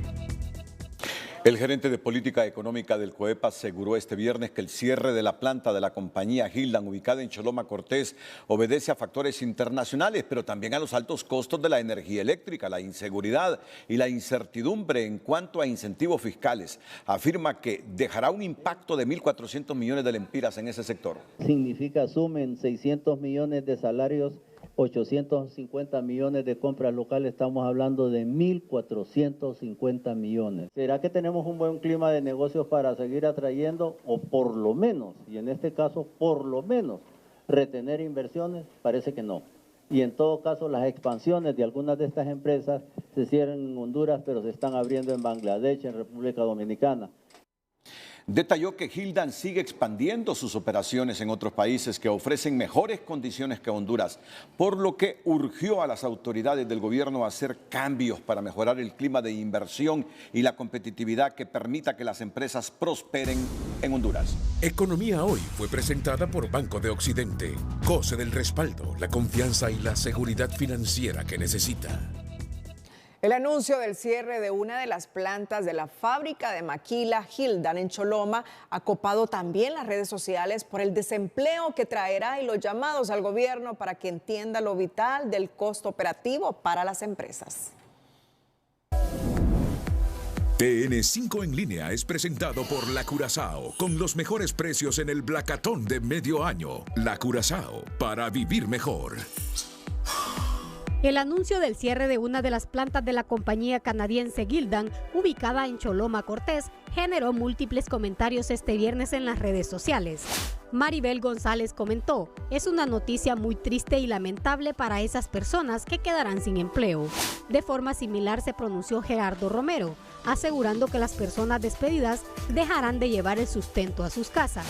El gerente de política económica del COEPA aseguró este viernes que el cierre de la planta de la compañía Gildan, ubicada en Choloma Cortés, obedece a factores internacionales, pero también a los altos costos de la energía eléctrica, la inseguridad y la incertidumbre en cuanto a incentivos fiscales. Afirma que dejará un impacto de 1.400 millones de lempiras en ese sector. Significa sumen 600 millones de salarios, 850 millones de compras locales, estamos hablando de 1.450 millones. ¿Será que tenemos un buen clima de negocios para seguir atrayendo o por lo menos, y en este caso por lo menos, retener inversiones? Parece que no. Y en todo caso las expansiones de algunas de estas empresas se cierran en Honduras, pero se están abriendo en Bangladesh, en República Dominicana. Detalló que Gildan sigue expandiendo sus operaciones en otros países que ofrecen mejores condiciones que Honduras, por lo que urgió a las autoridades del gobierno a hacer cambios para mejorar el clima de inversión y la competitividad que permita que las empresas prosperen en Honduras. Economía Hoy fue presentada por Banco de Occidente. Goce del respaldo, la confianza y la seguridad financiera que necesita. El anuncio del cierre de una de las plantas de la fábrica de maquila Gildan en Choloma ha copado también las redes sociales por el desempleo que traerá y los llamados al gobierno para que entienda lo vital del costo operativo para las empresas. TN5 en línea es presentado por La Curazao, con los mejores precios en el Blacatón de medio año. La Curazao, para vivir mejor. El anuncio del cierre de una de las plantas de la compañía canadiense Gildan, ubicada en Choloma Cortés, generó múltiples comentarios este viernes en las redes sociales. Maribel González comentó: "Es una noticia muy triste y lamentable para esas personas que quedarán sin empleo". De forma similar se pronunció Gerardo Romero, asegurando que las personas despedidas dejarán de llevar el sustento a sus casas.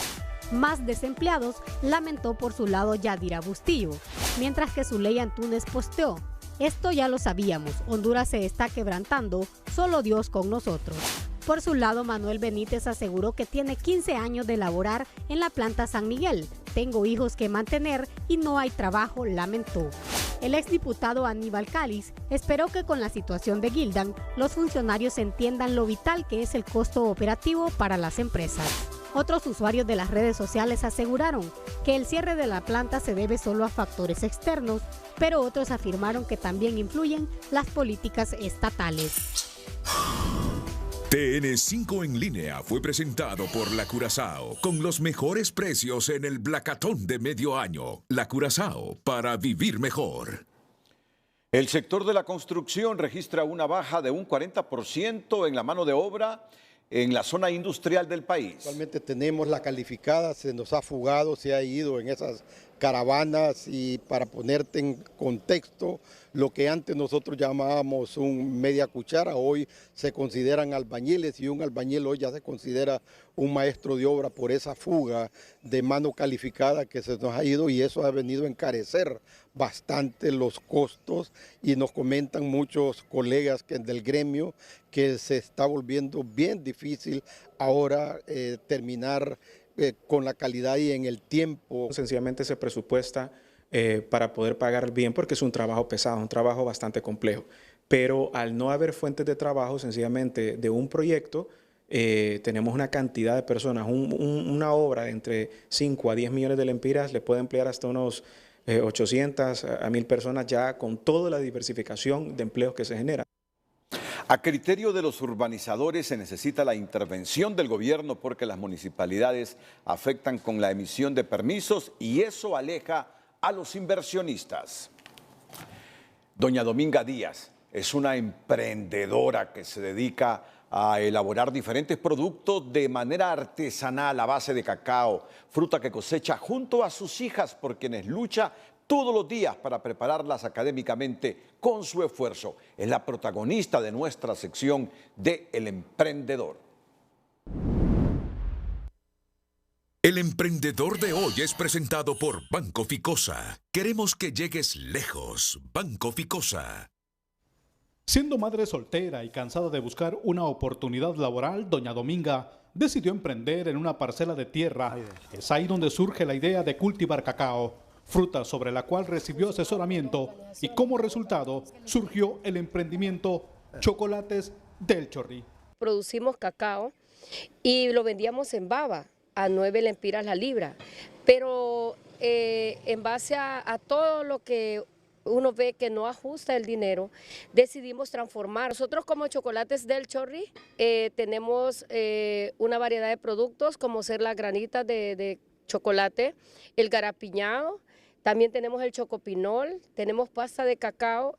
Más desempleados lamentó por su lado Yadira Bustillo, mientras que Zuley Antunes posteó: "Esto ya lo sabíamos, Honduras se está quebrantando, solo Dios con nosotros". Por su lado, Manuel Benítez aseguró que tiene 15 años de laborar en la planta San Miguel. "Tengo hijos que mantener y no hay trabajo", lamentó. El exdiputado Aníbal Cáliz esperó que con la situación de Gildan, los funcionarios entiendan lo vital que es el costo operativo para las empresas. Otros usuarios de las redes sociales aseguraron que el cierre de la planta se debe solo a factores externos, pero otros afirmaron que también influyen las políticas estatales. TN5 en línea fue presentado por La Curazao, con los mejores precios en el Blacatón de medio año. La Curazao, para vivir mejor. El sector de la construcción registra una baja de un 40% en la mano de obra en la zona industrial del país. Actualmente tenemos la calificada, se nos ha fugado, se ha ido en esas caravanas, y para ponerte en contexto, lo que antes nosotros llamábamos un media cuchara, hoy se consideran albañiles, y un albañil hoy ya se considera un maestro de obra por esa fuga de mano calificada que se nos ha ido, y eso ha venido a encarecer bastante los costos, y nos comentan muchos colegas del gremio que se está volviendo bien difícil ahora terminar con la calidad y en el tiempo. Sencillamente se presupuesta para poder pagar bien, porque es un trabajo pesado, un trabajo bastante complejo. Pero al no haber fuentes de trabajo, sencillamente de un proyecto, tenemos una cantidad de personas, una obra de entre 5 a 10 millones de lempiras le puede emplear hasta unos 800 a 1000 personas, ya con toda la diversificación de empleos que se genera. A criterio de los urbanizadores se necesita la intervención del gobierno porque las municipalidades afectan con la emisión de permisos y eso aleja a los inversionistas. Doña Dominga Díaz es una emprendedora que se dedica a elaborar diferentes productos de manera artesanal a base de cacao, fruta que cosecha junto a sus hijas por quienes lucha todos los días para prepararlas académicamente con su esfuerzo. Es la protagonista de nuestra sección de El Emprendedor. El Emprendedor de hoy es presentado por Banco Ficosa. Queremos que llegues lejos. Banco Ficosa. Siendo madre soltera y cansada de buscar una oportunidad laboral, doña Dominga decidió emprender en una parcela de tierra. Es ahí donde surge la idea de cultivar cacao, fruta sobre la cual recibió asesoramiento y como resultado surgió el emprendimiento Chocolates del Chorri. Producimos cacao y lo vendíamos en baba a 9 lempiras la libra, pero en base a todo lo que uno ve que no ajusta el dinero, decidimos transformar. Nosotros como Chocolates del Chorri tenemos una variedad de productos como ser las granitas de chocolate, el garapiñado, también tenemos el chocopinol, tenemos pasta de cacao.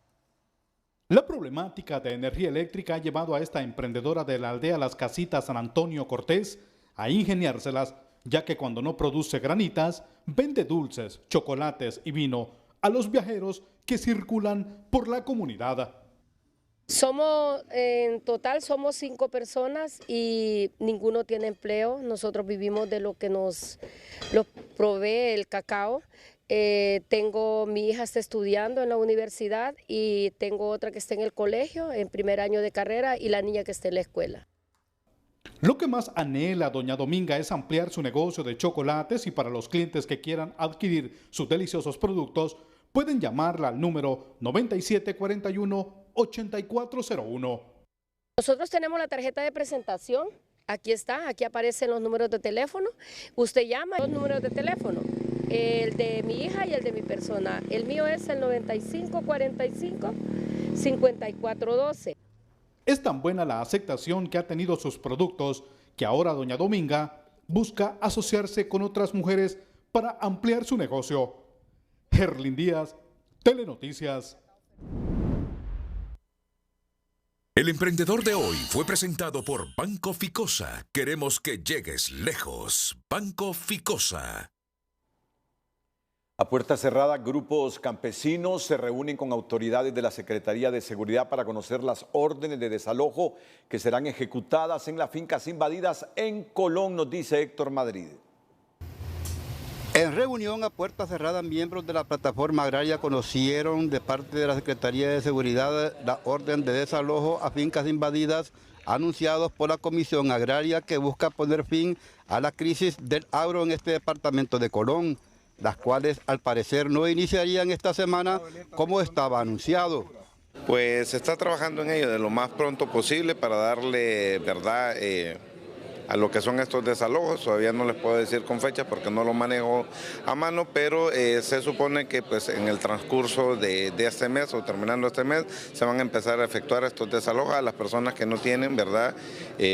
La problemática de energía eléctrica ha llevado a esta emprendedora de la aldea Las Casitas San Antonio Cortés a ingeniárselas, ya que cuando no produce granitas, vende dulces, chocolates y vino a los viajeros que circulan por la comunidad. En total somos 5 personas y ninguno tiene empleo. Nosotros vivimos de lo que nos provee el cacao. Mi hija está estudiando en la universidad y tengo otra que está en el colegio, en primer año de carrera, y la niña que está en la escuela. Lo que más anhela doña Dominga es ampliar su negocio de chocolates y para los clientes que quieran adquirir sus deliciosos productos, pueden llamarla al número 9741-8401. Nosotros tenemos la tarjeta de presentación, aquí está, aquí aparecen los números de teléfono. Usted llama los números de teléfono, el de mi hija y el de mi persona. El mío es el 9545-5412. Es tan buena la aceptación que ha tenido sus productos que ahora doña Dominga busca asociarse con otras mujeres para ampliar su negocio. Herlin Díaz, Telenoticias. El Emprendedor de hoy fue presentado por Banco Ficosa. Queremos que llegues lejos. Banco Ficosa. A puerta cerrada, grupos campesinos se reúnen con autoridades de la Secretaría de Seguridad para conocer las órdenes de desalojo que serán ejecutadas en las fincas invadidas en Colón, nos dice Héctor Madrid. En reunión a puerta cerrada, miembros de la plataforma agraria conocieron de parte de la Secretaría de Seguridad la orden de desalojo a fincas invadidas anunciados por la Comisión Agraria que busca poner fin a la crisis del agro en este departamento de Colón, las cuales al parecer no iniciarían esta semana como estaba anunciado. Pues se está trabajando en ello de lo más pronto posible para darle verdad a lo que son estos desalojos. Todavía no les puedo decir con fecha porque no lo manejo a mano, pero se supone que pues en el transcurso de este mes o terminando este mes se van a empezar a efectuar estos desalojos a las personas que no tienen verdad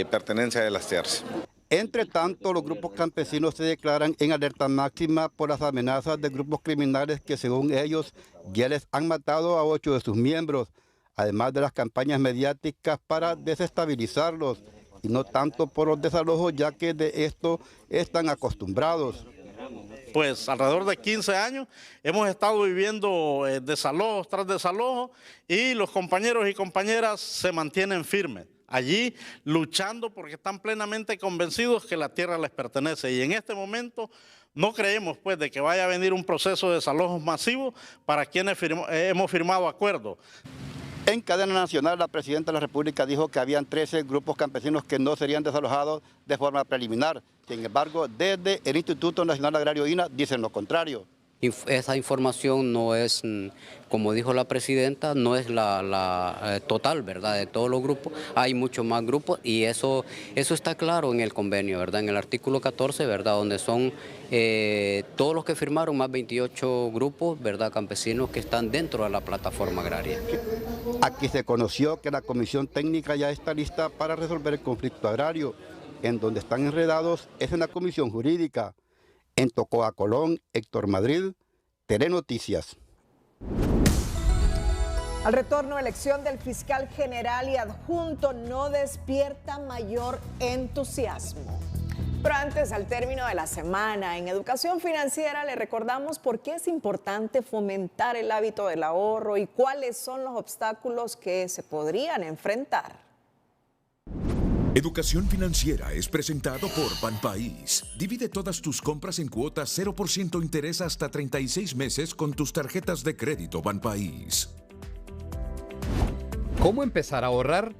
pertenencia de las tierras. Entre tanto, los grupos campesinos se declaran en alerta máxima por las amenazas de grupos criminales que, según ellos, ya les han matado a 8 de sus miembros, además de las campañas mediáticas para desestabilizarlos, y no tanto por los desalojos, ya que de esto están acostumbrados. Pues alrededor de 15 años hemos estado viviendo desalojos tras desalojos y los compañeros y compañeras se mantienen firmes allí luchando porque están plenamente convencidos que la tierra les pertenece, y en este momento no creemos pues de que vaya a venir un proceso de desalojos masivos para quienes hemos firmado acuerdos. En cadena nacional, la presidenta de la República dijo que habían 13 grupos campesinos que no serían desalojados de forma preliminar. Sin embargo, desde el Instituto Nacional Agrario INA dicen lo contrario. Esa información no es, como dijo la presidenta, no es la total, ¿verdad?, de todos los grupos. Hay muchos más grupos y eso está claro en el convenio, ¿verdad?, en el artículo 14, ¿verdad?, donde son todos los que firmaron, más 28 grupos, ¿verdad?, campesinos que están dentro de la plataforma agraria. Aquí se conoció que la comisión técnica ya está lista para resolver el conflicto agrario. En donde están enredados es en la comisión jurídica. En Tocoa, Colón, Héctor Madrid, Telenoticias. Al retorno, elección del fiscal general y adjunto no despierta mayor entusiasmo. Pero antes, al término de la semana, en Educación Financiera le recordamos por qué es importante fomentar el hábito del ahorro y cuáles son los obstáculos que se podrían enfrentar. Educación Financiera es presentado por Banpaís. Divide todas tus compras en cuotas 0% interés hasta 36 meses con tus tarjetas de crédito Banpaís. ¿Cómo empezar a ahorrar?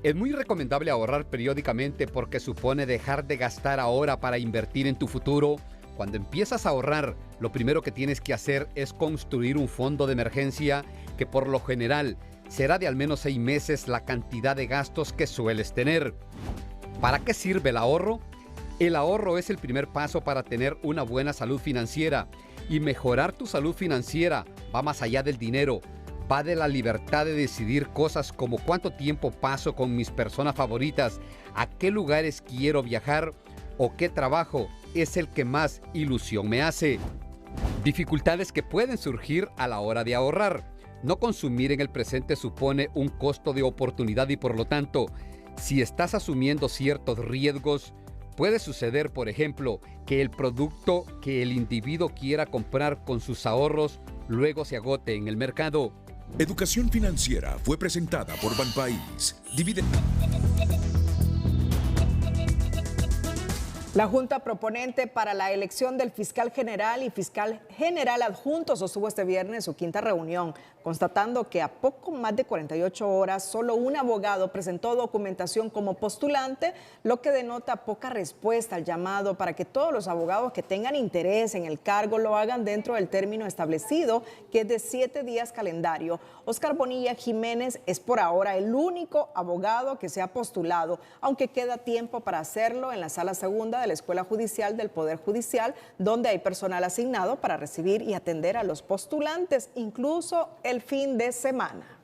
Es muy recomendable ahorrar periódicamente porque supone dejar de gastar ahora para invertir en tu futuro. Cuando empiezas a ahorrar, lo primero que tienes que hacer es construir un fondo de emergencia que por lo general será de al menos 6 meses la cantidad de gastos que sueles tener. ¿Para qué sirve el ahorro? El ahorro es el primer paso para tener una buena salud financiera. Y mejorar tu salud financiera va más allá del dinero. Va de la libertad de decidir cosas como cuánto tiempo paso con mis personas favoritas, a qué lugares quiero viajar o qué trabajo es el que más ilusión me hace. Dificultades que pueden surgir a la hora de ahorrar. No consumir en el presente supone un costo de oportunidad y por lo tanto, si estás asumiendo ciertos riesgos, puede suceder, por ejemplo, que el producto que el individuo quiera comprar con sus ahorros luego se agote en el mercado. Educación Financiera fue presentada por Banpaís. Divide. La Junta Proponente para la elección del fiscal general y fiscal general adjunto sostuvo este viernes su quinta reunión, constatando que a poco más de 48 horas solo un abogado presentó documentación como postulante, lo que denota poca respuesta al llamado para que todos los abogados que tengan interés en el cargo lo hagan dentro del término establecido, que es de 7 días calendario. Oscar Bonilla Jiménez es por ahora el único abogado que se ha postulado, aunque queda tiempo para hacerlo en la Sala Segunda de la Escuela Judicial del Poder Judicial, donde hay personal asignado para recibir y atender a los postulantes, incluso el fin de semana.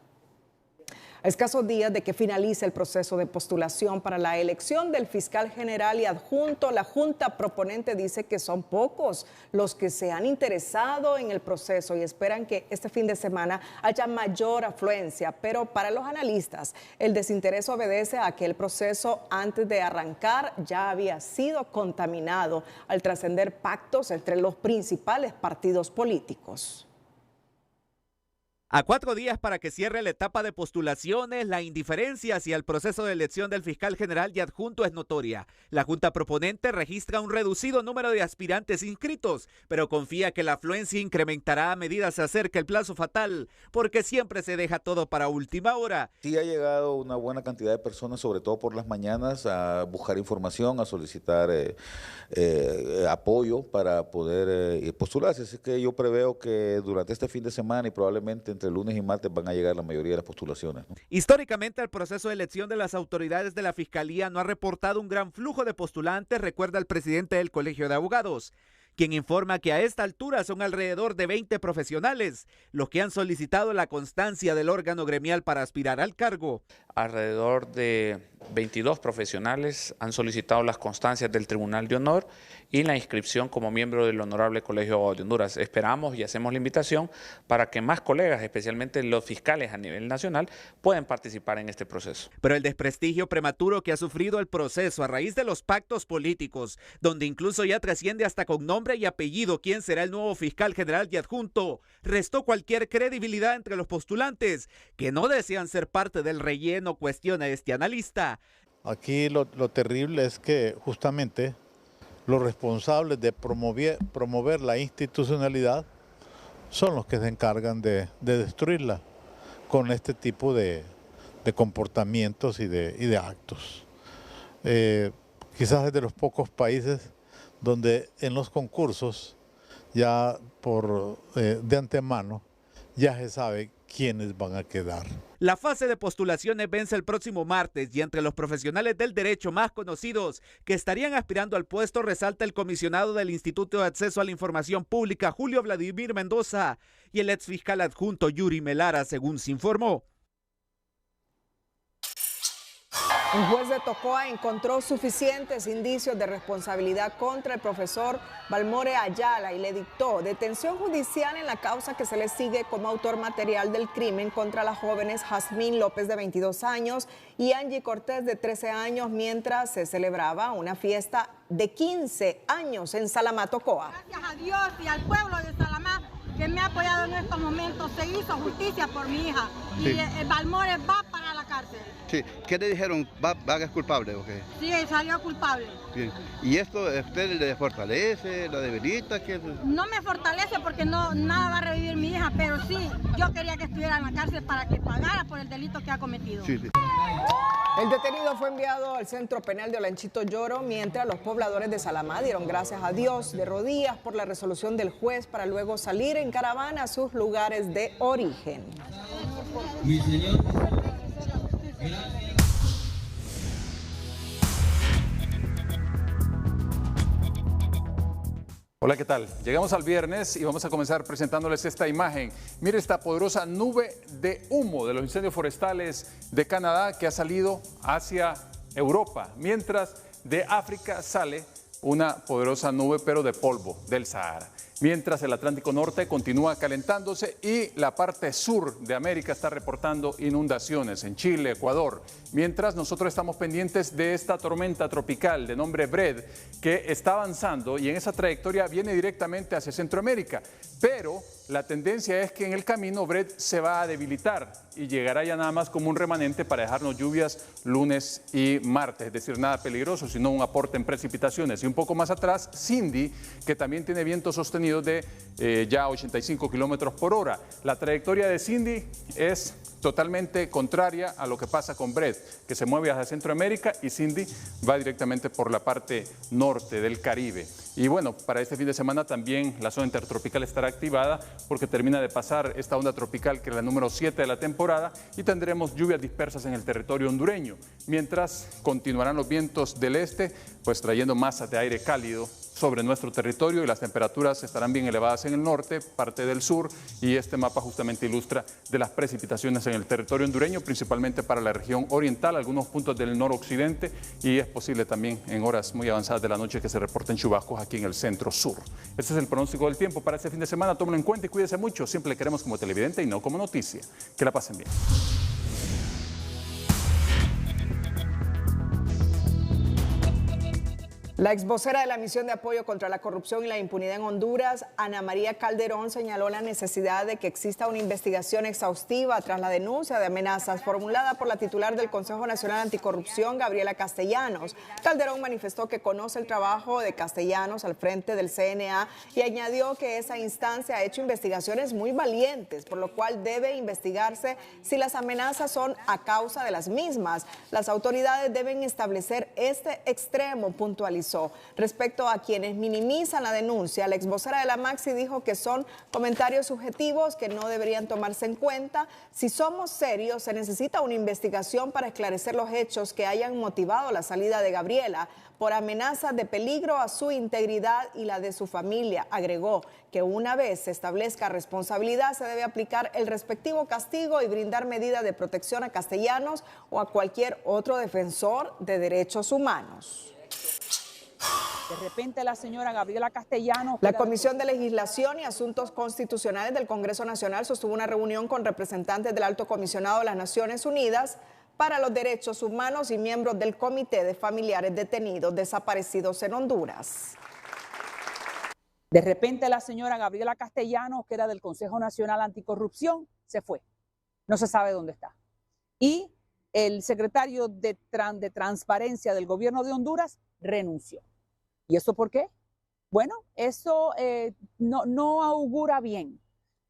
A escasos días de que finalice el proceso de postulación para la elección del fiscal general y adjunto, la Junta Proponente dice que son pocos los que se han interesado en el proceso y esperan que este fin de semana haya mayor afluencia. Pero para los analistas, el desinterés obedece a que el proceso antes de arrancar ya había sido contaminado al trascender pactos entre los principales partidos políticos. A 4 días para que cierre la etapa de postulaciones, la indiferencia hacia el proceso de elección del fiscal general y adjunto es notoria. La Junta Proponente registra un reducido número de aspirantes inscritos, pero confía que la afluencia incrementará a medida se acerque el plazo fatal, porque siempre se deja todo para última hora. Sí ha llegado una buena cantidad de personas, sobre todo por las mañanas, a buscar información, a solicitar apoyo para poder postularse. Así que yo preveo que durante este fin de semana y probablemente entre lunes y martes van a llegar la mayoría de las postulaciones, ¿no? Históricamente, el proceso de elección de las autoridades de la Fiscalía no ha reportado un gran flujo de postulantes, recuerda el presidente del Colegio de Abogados, quien informa que a esta altura son alrededor de 20 profesionales los que han solicitado la constancia del órgano gremial para aspirar al cargo. Alrededor de 22 profesionales han solicitado las constancias del Tribunal de Honor y la inscripción como miembro del Honorable Colegio de Abogados de Honduras. Esperamos y hacemos la invitación para que más colegas, especialmente los fiscales a nivel nacional, puedan participar en este proceso. Pero el desprestigio prematuro que ha sufrido el proceso a raíz de los pactos políticos, donde incluso ya trasciende hasta con nombre y apellido quién será el nuevo fiscal general y adjunto, restó cualquier credibilidad entre los postulantes que no desean ser parte del relleno, cuestiona este analista. Aquí lo terrible es que justamente los responsables de promover la institucionalidad son los que se encargan de destruirla con este tipo de comportamientos y de actos. Quizás es de los pocos países donde en los concursos ya de antemano ya se sabe quiénes van a quedar. La fase de postulaciones vence el próximo martes y entre los profesionales del derecho más conocidos que estarían aspirando al puesto resalta el comisionado del Instituto de Acceso a la Información Pública, Julio Vladimir Mendoza, y el exfiscal adjunto Yuri Melara, según se informó. Un juez de Tocoa encontró suficientes indicios de responsabilidad contra el profesor Balmore Ayala y le dictó detención judicial en la causa que se le sigue como autor material del crimen contra las jóvenes Jazmín López, de 22 años, y Angie Cortés, de 13 años, mientras se celebraba una fiesta de 15 años en Salamá, Tocoa. Gracias a Dios y al pueblo de Salamá, que me ha apoyado en estos momentos, se hizo justicia por mi hija. Sí. Y Balmore va para la cárcel. Sí. ¿Qué le dijeron? ¿Va es culpable o qué? Sí, salió culpable. Bien. ¿Y esto a usted le fortalece, la debilita? ¿Qué? No me fortalece porque nada va a revivir mi hija, pero sí, yo quería que estuviera en la cárcel para que pagara por el delito que ha cometido. Sí, sí. El detenido fue enviado al centro penal de Olanchito Lloro, mientras los pobladores de Salamá dieron gracias a Dios de rodillas por la resolución del juez para luego salir en caravana a sus lugares de origen. Mi señor. Hola, ¿qué tal? Llegamos al viernes y vamos a comenzar presentándoles esta imagen. Mire esta poderosa nube de humo de los incendios forestales de Canadá que ha salido hacia Europa, mientras de África sale una poderosa nube pero de polvo del Sahara. Mientras el Atlántico Norte continúa calentándose y la parte sur de América está reportando inundaciones en Chile, Ecuador. Mientras nosotros estamos pendientes de esta tormenta tropical de nombre Bred que está avanzando y en esa trayectoria viene directamente hacia Centroamérica. Pero la tendencia es que en el camino Bred se va a debilitar y llegará ya nada más como un remanente para dejarnos lluvias lunes y martes. Es decir, nada peligroso, sino un aporte en precipitaciones. Y un poco más atrás, Cindy, que también tiene viento sostenido de ya 85 kilómetros por hora. La trayectoria de Cindy es totalmente contraria a lo que pasa con Bred, que se mueve hacia Centroamérica, y Cindy va directamente por la parte norte del Caribe. Y bueno, para este fin de semana también la zona intertropical estará activada porque termina de pasar esta onda tropical, que es la número 7 de la temporada, y tendremos lluvias dispersas en el territorio hondureño, mientras continuarán los vientos del este, pues trayendo masas de aire cálido sobre nuestro territorio, y las temperaturas estarán bien elevadas en el norte, parte del sur, y este mapa justamente ilustra de las precipitaciones en el territorio hondureño, principalmente para la región oriental, algunos puntos del noroccidente, y es posible también en horas muy avanzadas de la noche que se reporten chubascos aquí en el centro sur. Este es el pronóstico del tiempo para este fin de semana, tómenlo en cuenta y cuídense mucho, siempre le queremos como televidente y no como noticia. Que la pasen bien. La exvocera de la Misión de Apoyo contra la Corrupción y la Impunidad en Honduras, Ana María Calderón, señaló la necesidad de que exista una investigación exhaustiva tras la denuncia de amenazas formulada por la titular del Consejo Nacional Anticorrupción, Gabriela Castellanos. Calderón manifestó que conoce el trabajo de Castellanos al frente del CNA y añadió que esa instancia ha hecho investigaciones muy valientes, por lo cual debe investigarse si las amenazas son a causa de las mismas. Las autoridades deben establecer este extremo, puntualizó. Respecto a quienes minimizan la denuncia, la exvocera de la Maxi dijo que son comentarios subjetivos que no deberían tomarse en cuenta. Si somos serios, se necesita una investigación para esclarecer los hechos que hayan motivado la salida de Gabriela por amenazas de peligro a su integridad y la de su familia. Agregó que una vez se establezca responsabilidad, se debe aplicar el respectivo castigo y brindar medidas de protección a Castellanos o a cualquier otro defensor de derechos humanos. De repente la señora Gabriela Castellanos... La Comisión de Legislación y Asuntos Constitucionales del Congreso Nacional sostuvo una reunión con representantes del Alto Comisionado de las Naciones Unidas para los Derechos Humanos y miembros del Comité de Familiares Detenidos Desaparecidos en Honduras. De repente la señora Gabriela Castellanos, que era del Consejo Nacional Anticorrupción, se fue. No se sabe dónde está. Y el secretario de Transparencia del Gobierno de Honduras renunció. ¿Y eso por qué? Bueno, eso no augura bien.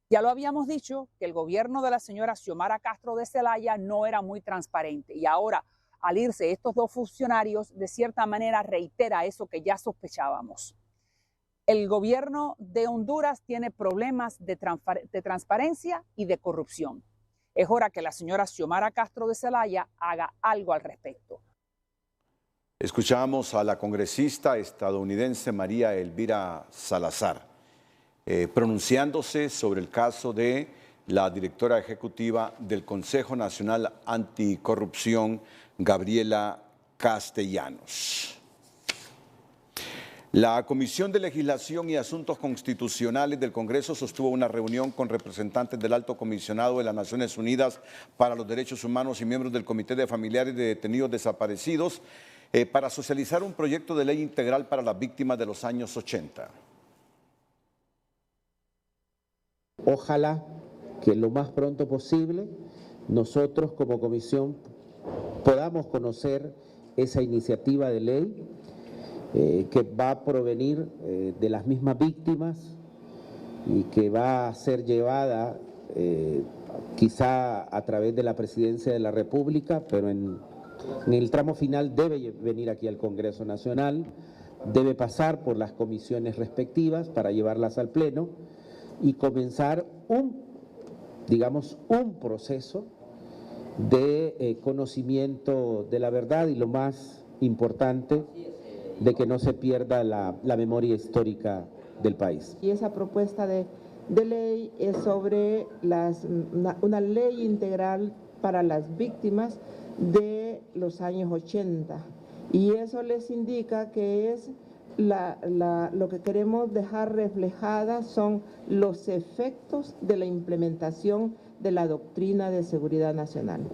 Ya lo habíamos dicho, que el gobierno de la señora Xiomara Castro de Zelaya no era muy transparente. Y ahora, al irse estos dos funcionarios, de cierta manera reitera eso que ya sospechábamos. El gobierno de Honduras tiene problemas de transparencia y de corrupción. Es hora que la señora Xiomara Castro de Zelaya haga algo al respecto. Escuchamos a la congresista estadounidense María Elvira Salazar pronunciándose sobre el caso de la directora ejecutiva del Consejo Nacional Anticorrupción, Gabriela Castellanos. La Comisión de Legislación y Asuntos Constitucionales del Congreso sostuvo una reunión con representantes del Alto Comisionado de las Naciones Unidas para los Derechos Humanos y miembros del Comité de Familiares de Detenidos Desaparecidos para socializar un proyecto de ley integral para las víctimas de los años 80. Ojalá que lo más pronto posible nosotros como comisión podamos conocer esa iniciativa de ley que va a provenir de las mismas víctimas y que va a ser llevada quizá a través de la Presidencia de la República, pero en el tramo final debe venir aquí al Congreso Nacional, debe pasar por las comisiones respectivas para llevarlas al Pleno y comenzar un proceso de conocimiento de la verdad y lo más importante, de que no se pierda la memoria histórica del país. Y esa propuesta de ley es sobre una ley integral para las víctimas de los años 80. Y eso les indica que es lo que queremos dejar reflejada son los efectos de la implementación de la doctrina de seguridad nacional.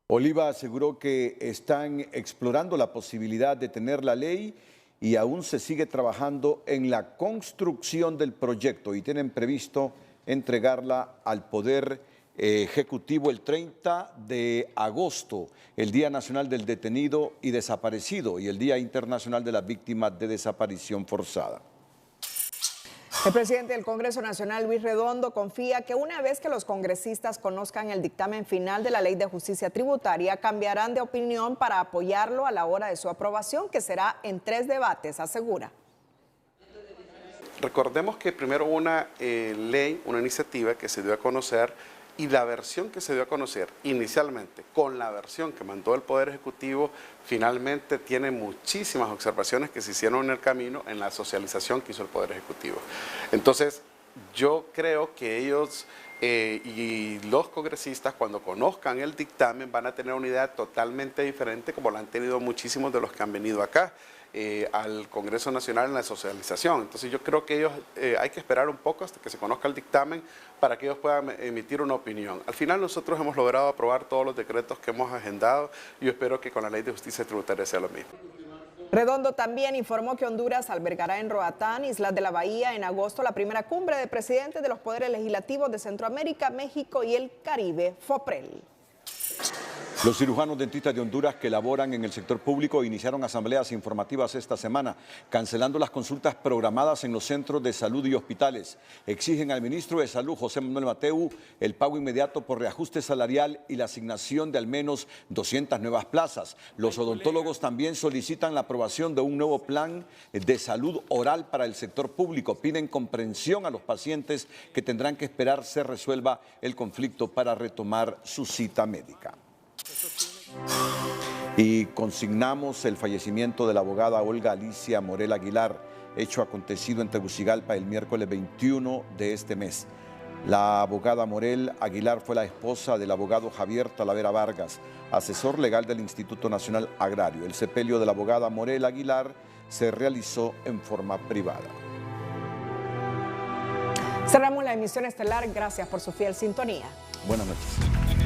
Oliva aseguró que están explorando la posibilidad de tener la ley y aún se sigue trabajando en la construcción del proyecto y tienen previsto entregarla al Poder Ejecutivo el 30 de agosto, el Día Nacional del Detenido y Desaparecido y el Día Internacional de las Víctimas de Desaparición Forzada. El presidente del Congreso Nacional, Luis Redondo, confía que una vez que los congresistas conozcan el dictamen final de la Ley de Justicia Tributaria, cambiarán de opinión para apoyarlo a la hora de su aprobación, que será en 3 debates, asegura. Recordemos que primero hubo una ley, una iniciativa que se dio a conocer y la versión que se dio a conocer inicialmente con la versión que mandó el Poder Ejecutivo finalmente tiene muchísimas observaciones que se hicieron en el camino en la socialización que hizo el Poder Ejecutivo. Entonces, yo creo que ellos y los congresistas cuando conozcan el dictamen van a tener una idea totalmente diferente como la han tenido muchísimos de los que han venido acá al Congreso Nacional en la socialización. Entonces yo creo que ellos hay que esperar un poco hasta que se conozca el dictamen para que ellos puedan emitir una opinión. Al final nosotros hemos logrado aprobar todos los decretos que hemos agendado y yo espero que con la Ley de Justicia Tributaria sea lo mismo. Redondo también informó que Honduras albergará en Roatán, Islas de la Bahía, en agosto la primera cumbre de presidentes de los poderes legislativos de Centroamérica, México y el Caribe, FOPREL. Los cirujanos dentistas de Honduras que laboran en el sector público iniciaron asambleas informativas esta semana, cancelando las consultas programadas en los centros de salud y hospitales. Exigen al ministro de Salud, José Manuel Mateu, el pago inmediato por reajuste salarial y la asignación de al menos 200 nuevas plazas. Los odontólogos también solicitan la aprobación de un nuevo plan de salud oral para el sector público. Piden comprensión a los pacientes que tendrán que esperar se resuelva el conflicto para retomar su cita médica. Y consignamos el fallecimiento de la abogada Olga Alicia Morel Aguilar, hecho acontecido en Tegucigalpa el miércoles 21 de este mes. La abogada Morel Aguilar fue la esposa del abogado Javier Talavera Vargas, asesor legal del Instituto Nacional Agrario. El sepelio de la abogada Morel Aguilar se realizó en forma privada. Cerramos la emisión estelar. Gracias por su fiel sintonía. Buenas noches.